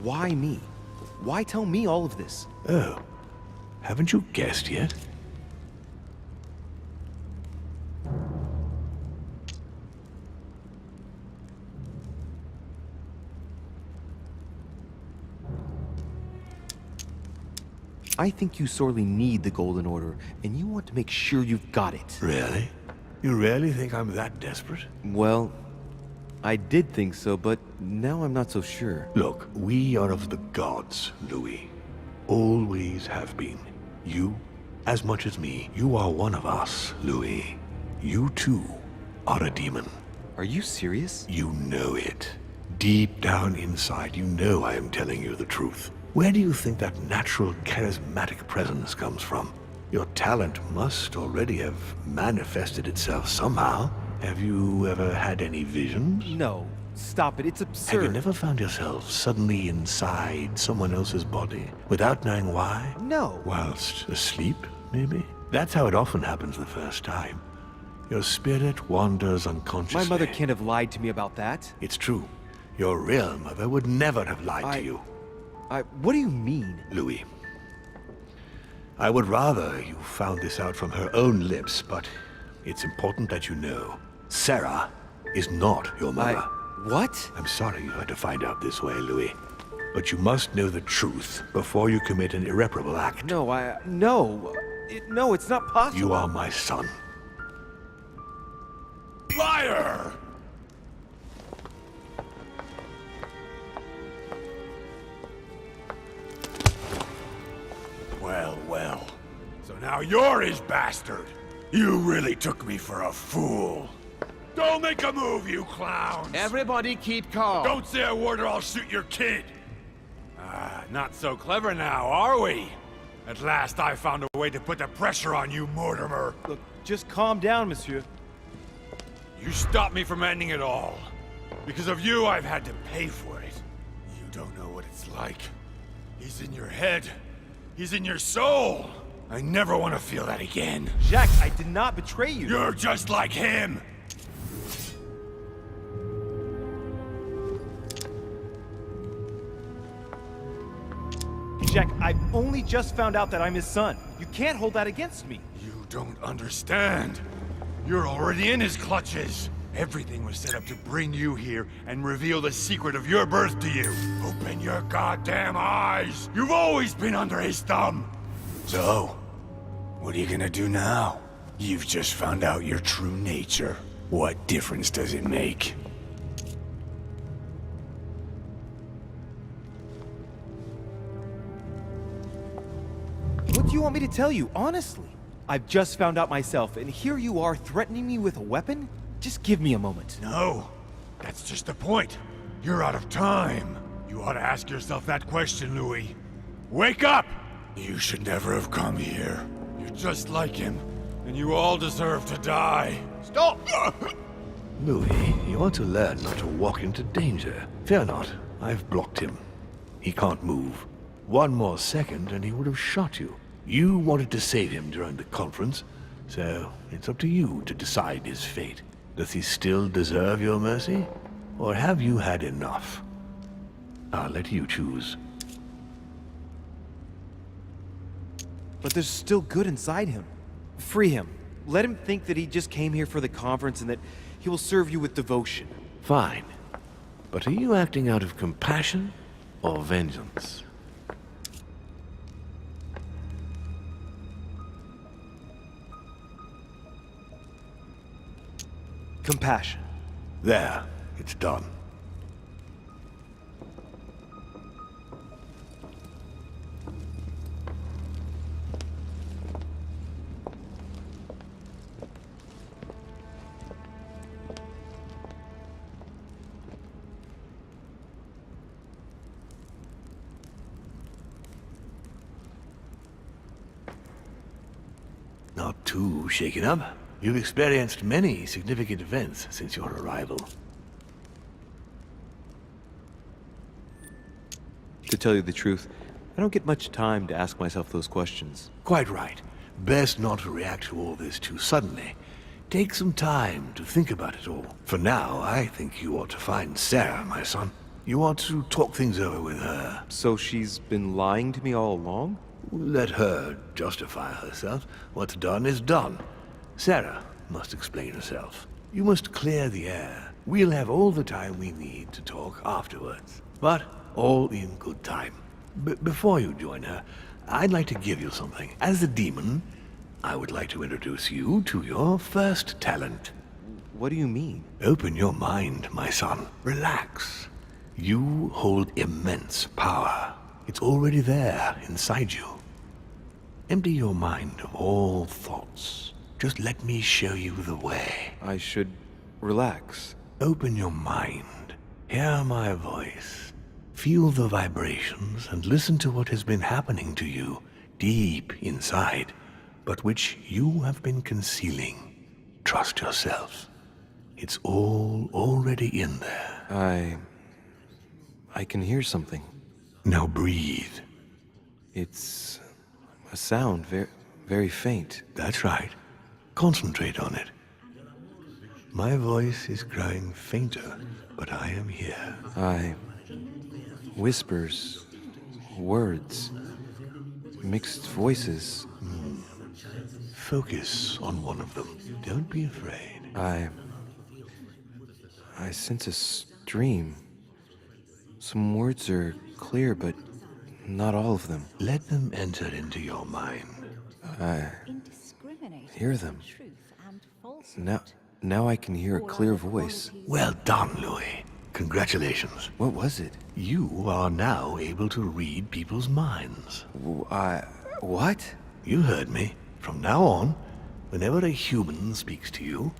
Why me? Why tell me all of this? Oh, haven't you guessed yet? I think you sorely need the Golden Order, and you want to make sure you've got it. Really? You really think I'm that desperate? Well, I did think so, but now I'm not so sure. Look, we are of the gods, Louis. Always have been. You, as much as me, you are one of us, Louis. You too are a demon. Are you serious? You know it. Deep down inside, you know I am telling you the truth. Where do you think that natural, charismatic presence comes from? Your talent must already have manifested itself somehow. Have you ever had any visions? No. Stop it. It's absurd. Have you never found yourself suddenly inside someone else's body, without knowing why? No. Whilst asleep, maybe? That's how it often happens the first time. Your spirit wanders unconsciously. My mother can't have lied to me about that. It's true. Your real mother would never have lied to you. What do you mean? Louis, I would rather you found this out from her own lips, but it's important that you know. Sarah is not your mother. What? I'm sorry you had to find out this way, Louis. But you must know the truth before you commit an irreparable act. No, no. No, it's not possible. You are my son. Liar! Well, well. So now you're his bastard. You really took me for a fool. Don't make a move, you clowns! Everybody keep calm. Don't say a word or I'll shoot your kid! Not so clever now, are we? At last I found a way to put the pressure on you, Mortimer. Look, just calm down, monsieur. You stopped me from ending it all. Because of you, I've had to pay for it. You don't know what it's like. He's in your head. He's in your soul. I never want to feel that again. Jacques, I did not betray you. You're just like him. Jacques, I've only just found out that I'm his son. You can't hold that against me. You don't understand. You're already in his clutches. Everything was set up to bring you here and reveal the secret of your birth to you. Open your goddamn eyes! You've always been under his thumb! So, what are you gonna do now? You've just found out your true nature. What difference does it make? What do you want me to tell you, honestly? I've just found out myself, and here you are threatening me with a weapon? Just give me a moment. No, that's just the point. You're out of time. You ought to ask yourself that question, Louis. Wake up! You should never have come here. You're just like him, and you all deserve to die. Stop! Louis, you ought to learn not to walk into danger. Fear not, I've blocked him. He can't move. One more second and he would have shot you. You wanted to save him during the conference, so it's up to you to decide his fate. Does he still deserve your mercy? Or have you had enough? I'll let you choose. But there's still good inside him. Free him. Let him think that he just came here for the conference and that he will serve you with devotion. Fine. But are you acting out of compassion or vengeance? Compassion. There, it's done. Not too shaken up. You've experienced many significant events since your arrival. To tell you the truth, I don't get much time to ask myself those questions. Quite right. Best not to react to all this too suddenly. Take some time to think about it all. For now, I think you ought to find Sarah, my son. You ought to talk things over with her. So she's been lying to me all along? Let her justify herself. What's done is done. Sarah must explain herself. You must clear the air. We'll have all the time we need to talk afterwards. But all in good time. Before you join her, I'd like to give you something. As a demon, I would like to introduce you to your first talent. What do you mean? Open your mind, my son. Relax. You hold immense power. It's already there, inside you. Empty your mind of all thoughts. Just let me show you the way. I should relax. Open your mind. Hear my voice. Feel the vibrations and listen to what has been happening to you deep inside, but which you have been concealing. Trust yourself. It's all already in there. I can hear something. Now breathe. It's a sound, very faint. That's right. Concentrate on it. My voice is growing fainter, but I am here. Whispers, words, mixed voices. Focus on one of them. Don't be afraid. I sense a stream. Some words are clear, but not all of them. Let them enter into your mind. I hear them. Now I can hear a clear voice. Well done, Louis. Congratulations. What was it? You are now able to read people's minds. What? You heard me. From now on, whenever a human speaks to you,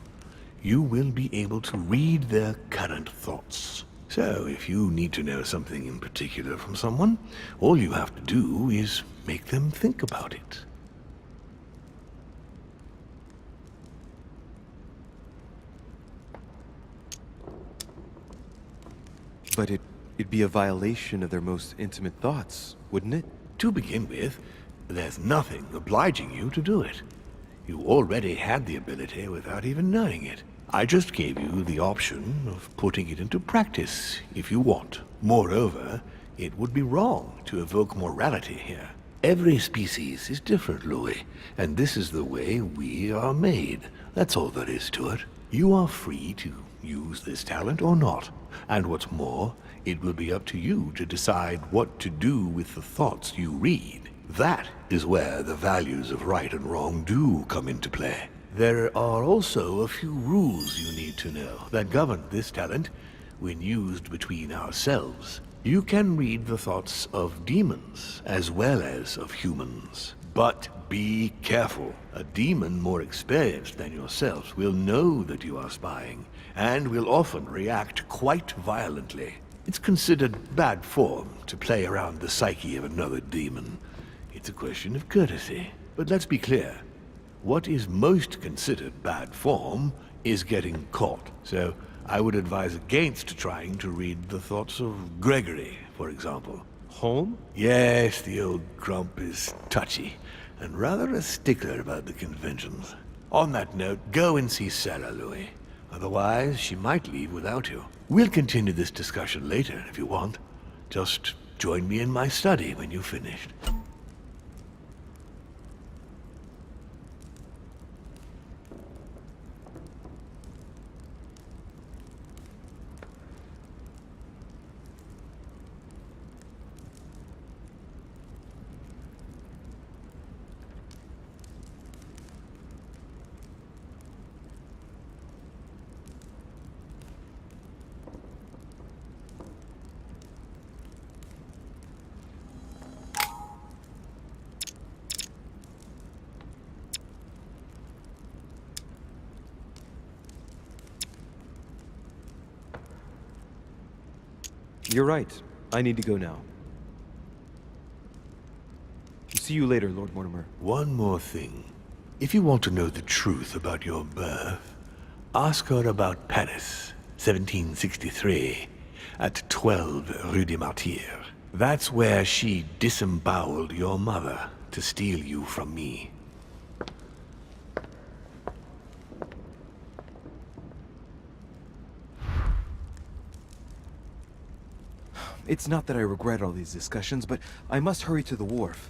you will be able to read their current thoughts. So, if you need to know something in particular from someone, all you have to do is make them think about it. But it'd be a violation of their most intimate thoughts, wouldn't it? To begin with, there's nothing obliging you to do it. You already had the ability without even knowing it. I just gave you the option of putting it into practice if you want. Moreover, it would be wrong to evoke morality here. Every species is different, Louis, and this is the way we are made. That's all there is to it. You are free to use this talent or not. And what's more, it will be up to you to decide what to do with the thoughts you read. That is where the values of right and wrong do come into play. There are also a few rules you need to know that govern this talent when used between ourselves. You can read the thoughts of demons as well as of humans. But be careful. A demon more experienced than yourself will know that you are spying, and will often react quite violently. It's considered bad form to play around the psyche of another demon. It's a question of courtesy. But let's be clear. What is most considered bad form is getting caught. So I would advise against trying to read the thoughts of Gregory, for example. Home? Yes, the old grump is touchy, and rather a stickler about the conventions. On that note, go and see Sarah, Louis. Otherwise, she might leave without you. We'll continue this discussion later, if you want. Just join me in my study when you've finished. You're right. I need to go now. See you later, Lord Mortimer. One more thing. If you want to know the truth about your birth, ask her about Paris, 1763, at 12 Rue des Martyrs. That's where she disemboweled your mother to steal you from me. It's not that I regret all these discussions, but I must hurry to the wharf.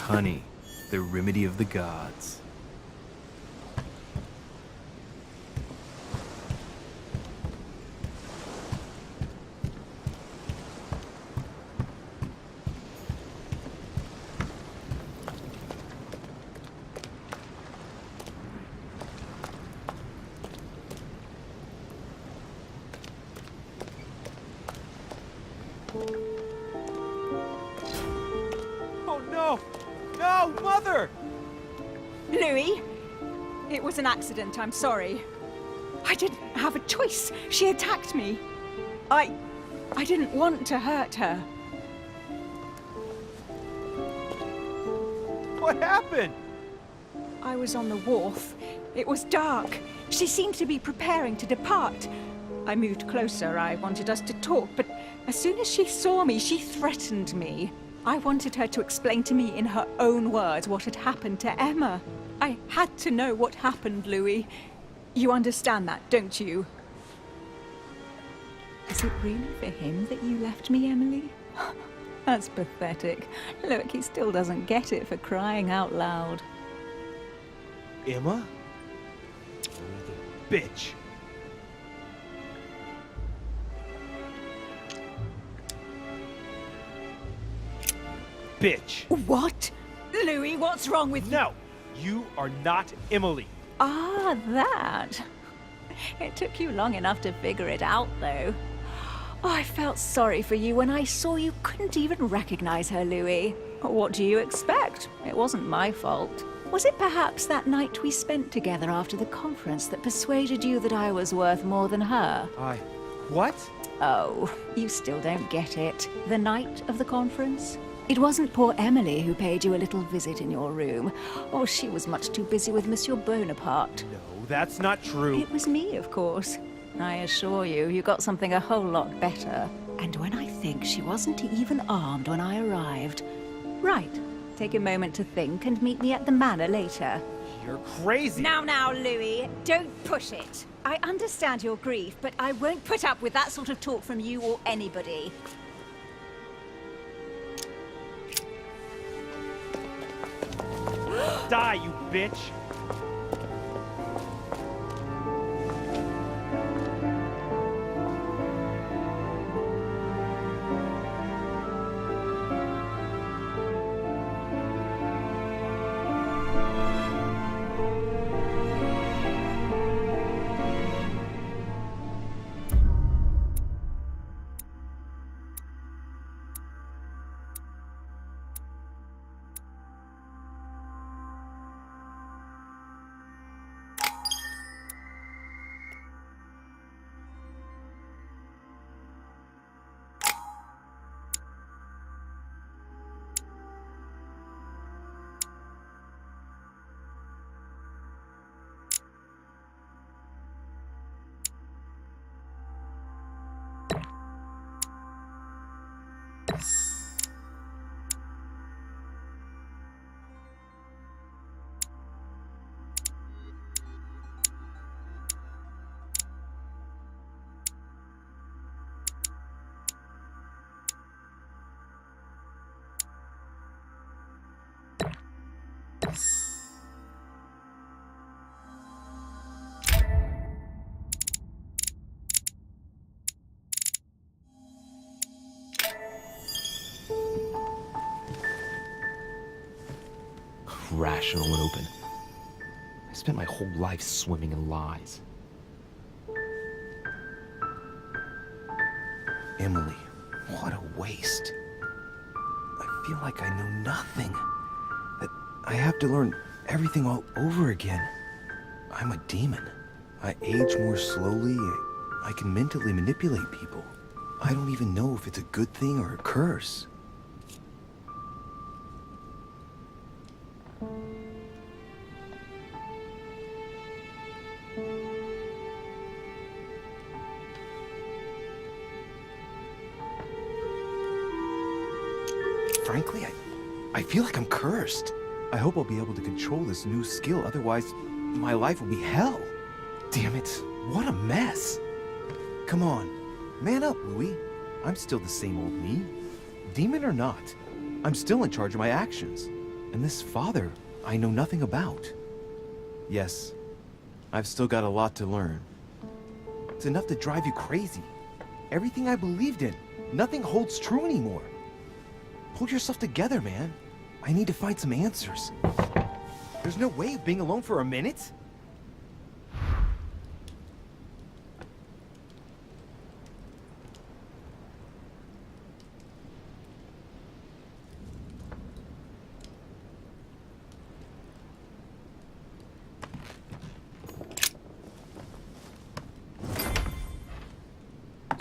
Honey, the remedy of the gods. Oh no! No, Mother! Louis, it was an accident, I'm sorry. I didn't have a choice. She attacked me. I didn't want to hurt her. What happened? I was on the wharf. It was dark. She seemed to be preparing to depart. I moved closer. I wanted us to talk, but as soon as she saw me, she threatened me. I wanted her to explain to me in her own words what had happened to Emma. I had to know what happened, Louis. You understand that, don't you? Is it really for him that you left me, Emily? That's pathetic. Look, he still doesn't get it for crying out loud. Emma? Bitch. Bitch. What? Louis, what's wrong with you? No, you are not Emily. Ah, that. It took you long enough to figure it out, though. Oh, I felt sorry for you when I saw you couldn't even recognize her, Louis. What do you expect? It wasn't my fault. Was it perhaps that night we spent together after the conference that persuaded you that I was worth more than her? What? Oh, you still don't get it. The night of the conference? It wasn't poor Emily who paid you a little visit in your room. Oh, she was much too busy with Monsieur Bonaparte. No, that's not true. It was me, of course. I assure you, you got something a whole lot better. And when I think she wasn't even armed when I arrived. Right. Take a moment to think and meet me at the manor later. You're crazy. Now, Louis, don't push it. I understand your grief, but I won't put up with that sort of talk from you or anybody. Die, you bitch! Rational and open. I spent my whole life swimming in lies. Emily, what a waste. I feel like I know nothing. That I have to learn everything all over again. I'm a demon. I age more slowly. I can mentally manipulate people. I don't even know if it's a good thing or a curse. Frankly, I feel like I'm cursed. I hope I'll be able to control this new skill, otherwise my life will be hell. Damn it, what a mess. Come on, man up, Louis. I'm still the same old me. Demon or not, I'm still in charge of my actions. And this father, I know nothing about. Yes, I've still got a lot to learn. It's enough to drive you crazy. Everything I believed in, nothing holds true anymore. Pull yourself together, man. I need to find some answers. There's no way of being alone for a minute?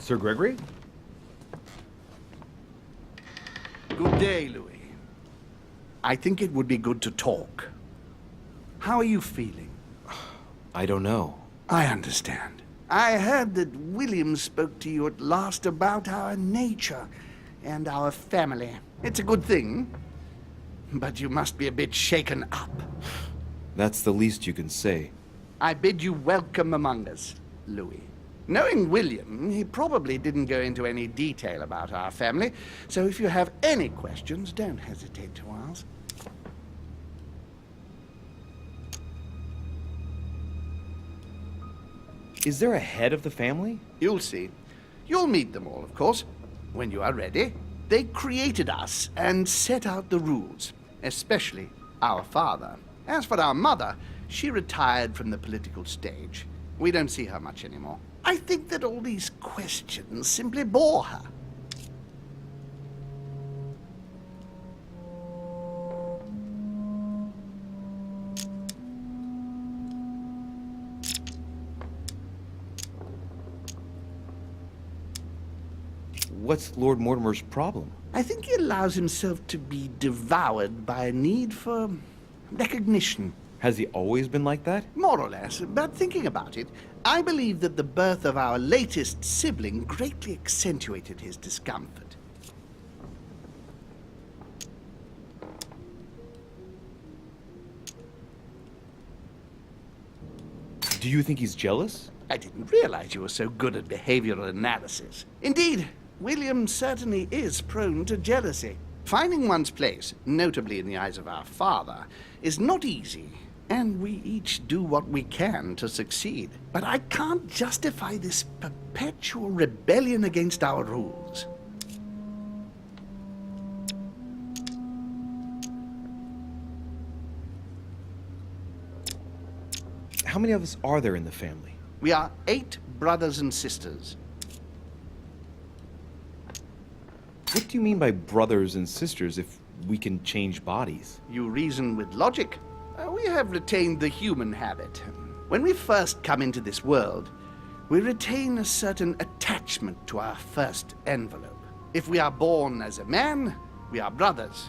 Sir Gregory? Good day, Louis. I think it would be good to talk. How are you feeling? I don't know. I understand. I heard that William spoke to you at last about our nature and our family. It's a good thing, but you must be a bit shaken up. That's the least you can say. I bid you welcome among us, Louis. Knowing William, he probably didn't go into any detail about our family, so if you have any questions, don't hesitate to ask. Is there a head of the family? You'll see. You'll meet them all, of course, when you are ready. They created us and set out the rules, especially our father. As for our mother, she retired from the political stage. We don't see her much anymore. I think that all these questions simply bore her. What's Lord Mortimer's problem? I think he allows himself to be devoured by a need for recognition. Has he always been like that? More or less, but thinking about it, I believe that the birth of our latest sibling greatly accentuated his discomfort. Do you think he's jealous? I didn't realize you were so good at behavioral analysis. Indeed, William certainly is prone to jealousy. Finding one's place, notably in the eyes of our father, is not easy, and we each do what we can to succeed. But I can't justify this perpetual rebellion against our rules. How many of us are there in the family? We are 8 brothers and sisters. What do you mean by brothers and sisters if we can change bodies? You reason with logic. We have retained the human habit. When we first come into this world, we retain a certain attachment to our first envelope. If we are born as a man, we are brothers.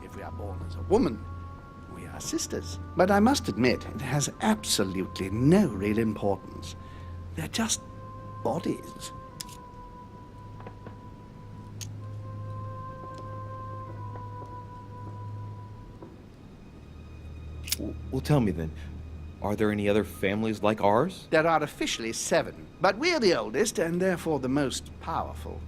If we are born as a woman, we are sisters. But I must admit, it has absolutely no real importance. They're just bodies. Well, tell me then, are there any other families like ours? There are officially 7, but we're the oldest and therefore the most powerful.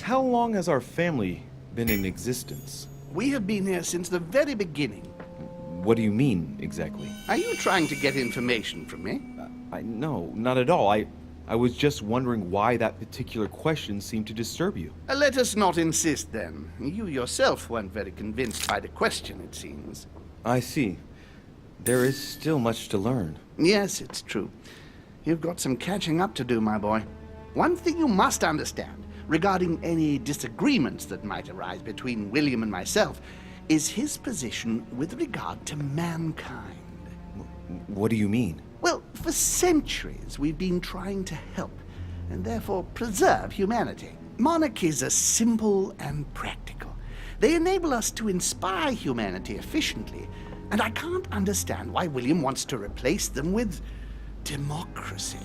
How long has our family been in existence? We have been here since the very beginning. What do you mean, exactly? Are you trying to get information from me? No, not at all. I was just wondering why that particular question seemed to disturb you. Let us not insist, then. You yourself weren't very convinced by the question, it seems. I see. There is still much to learn. Yes, it's true. You've got some catching up to do, my boy. One thing you must understand, regarding any disagreements that might arise between William and myself, is his position with regard to mankind. What do you mean? Well, for centuries we've been trying to help, and therefore preserve humanity. Monarchies are simple and practical. They enable us to inspire humanity efficiently, and I can't understand why William wants to replace them with democracy.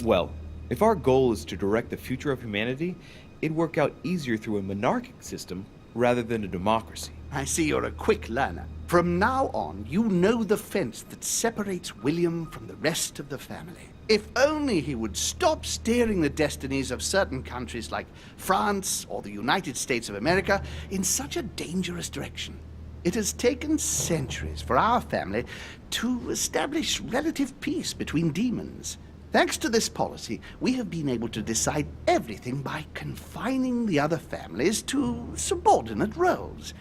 Well, if our goal is to direct the future of humanity, it'd work out easier through a monarchic system rather than a democracy. I see you're a quick learner. From now on, you know the fence that separates William from the rest of the family. If only he would stop steering the destinies of certain countries like France or the United States of America in such a dangerous direction. It has taken centuries for our family to establish relative peace between demons. Thanks to this policy, we have been able to decide everything by confining the other families to subordinate roles.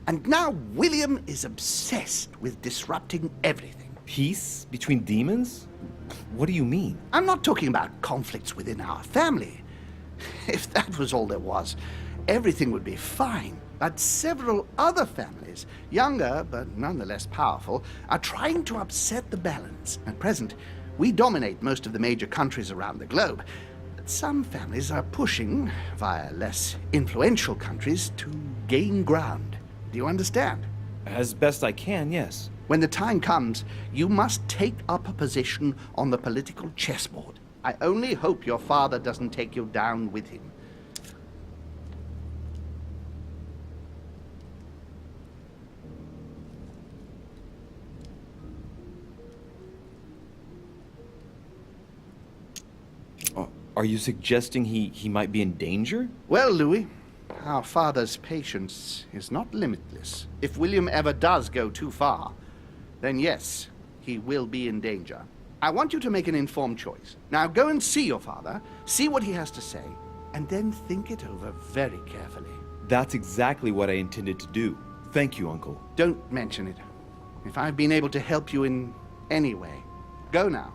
And now William is obsessed with disrupting everything. Peace between demons? What do you mean? I'm not talking about conflicts within our family. If that was all there was, everything would be fine. But several other families, younger but nonetheless powerful, are trying to upset the balance. At present, we dominate most of the major countries around the globe. But some families are pushing, via less influential countries, to gain ground. Do you understand? As best I can, yes. When the time comes, you must take up a position on the political chessboard. I only hope your father doesn't take you down with him. Are you suggesting he might be in danger? Well, Louis, our father's patience is not limitless. If William ever does go too far, then yes, he will be in danger. I want you to make an informed choice. Now go and see your father, see what he has to say, and then think it over very carefully. That's exactly what I intended to do. Thank you, Uncle. Don't mention it. If I've been able to help you in any way, go now.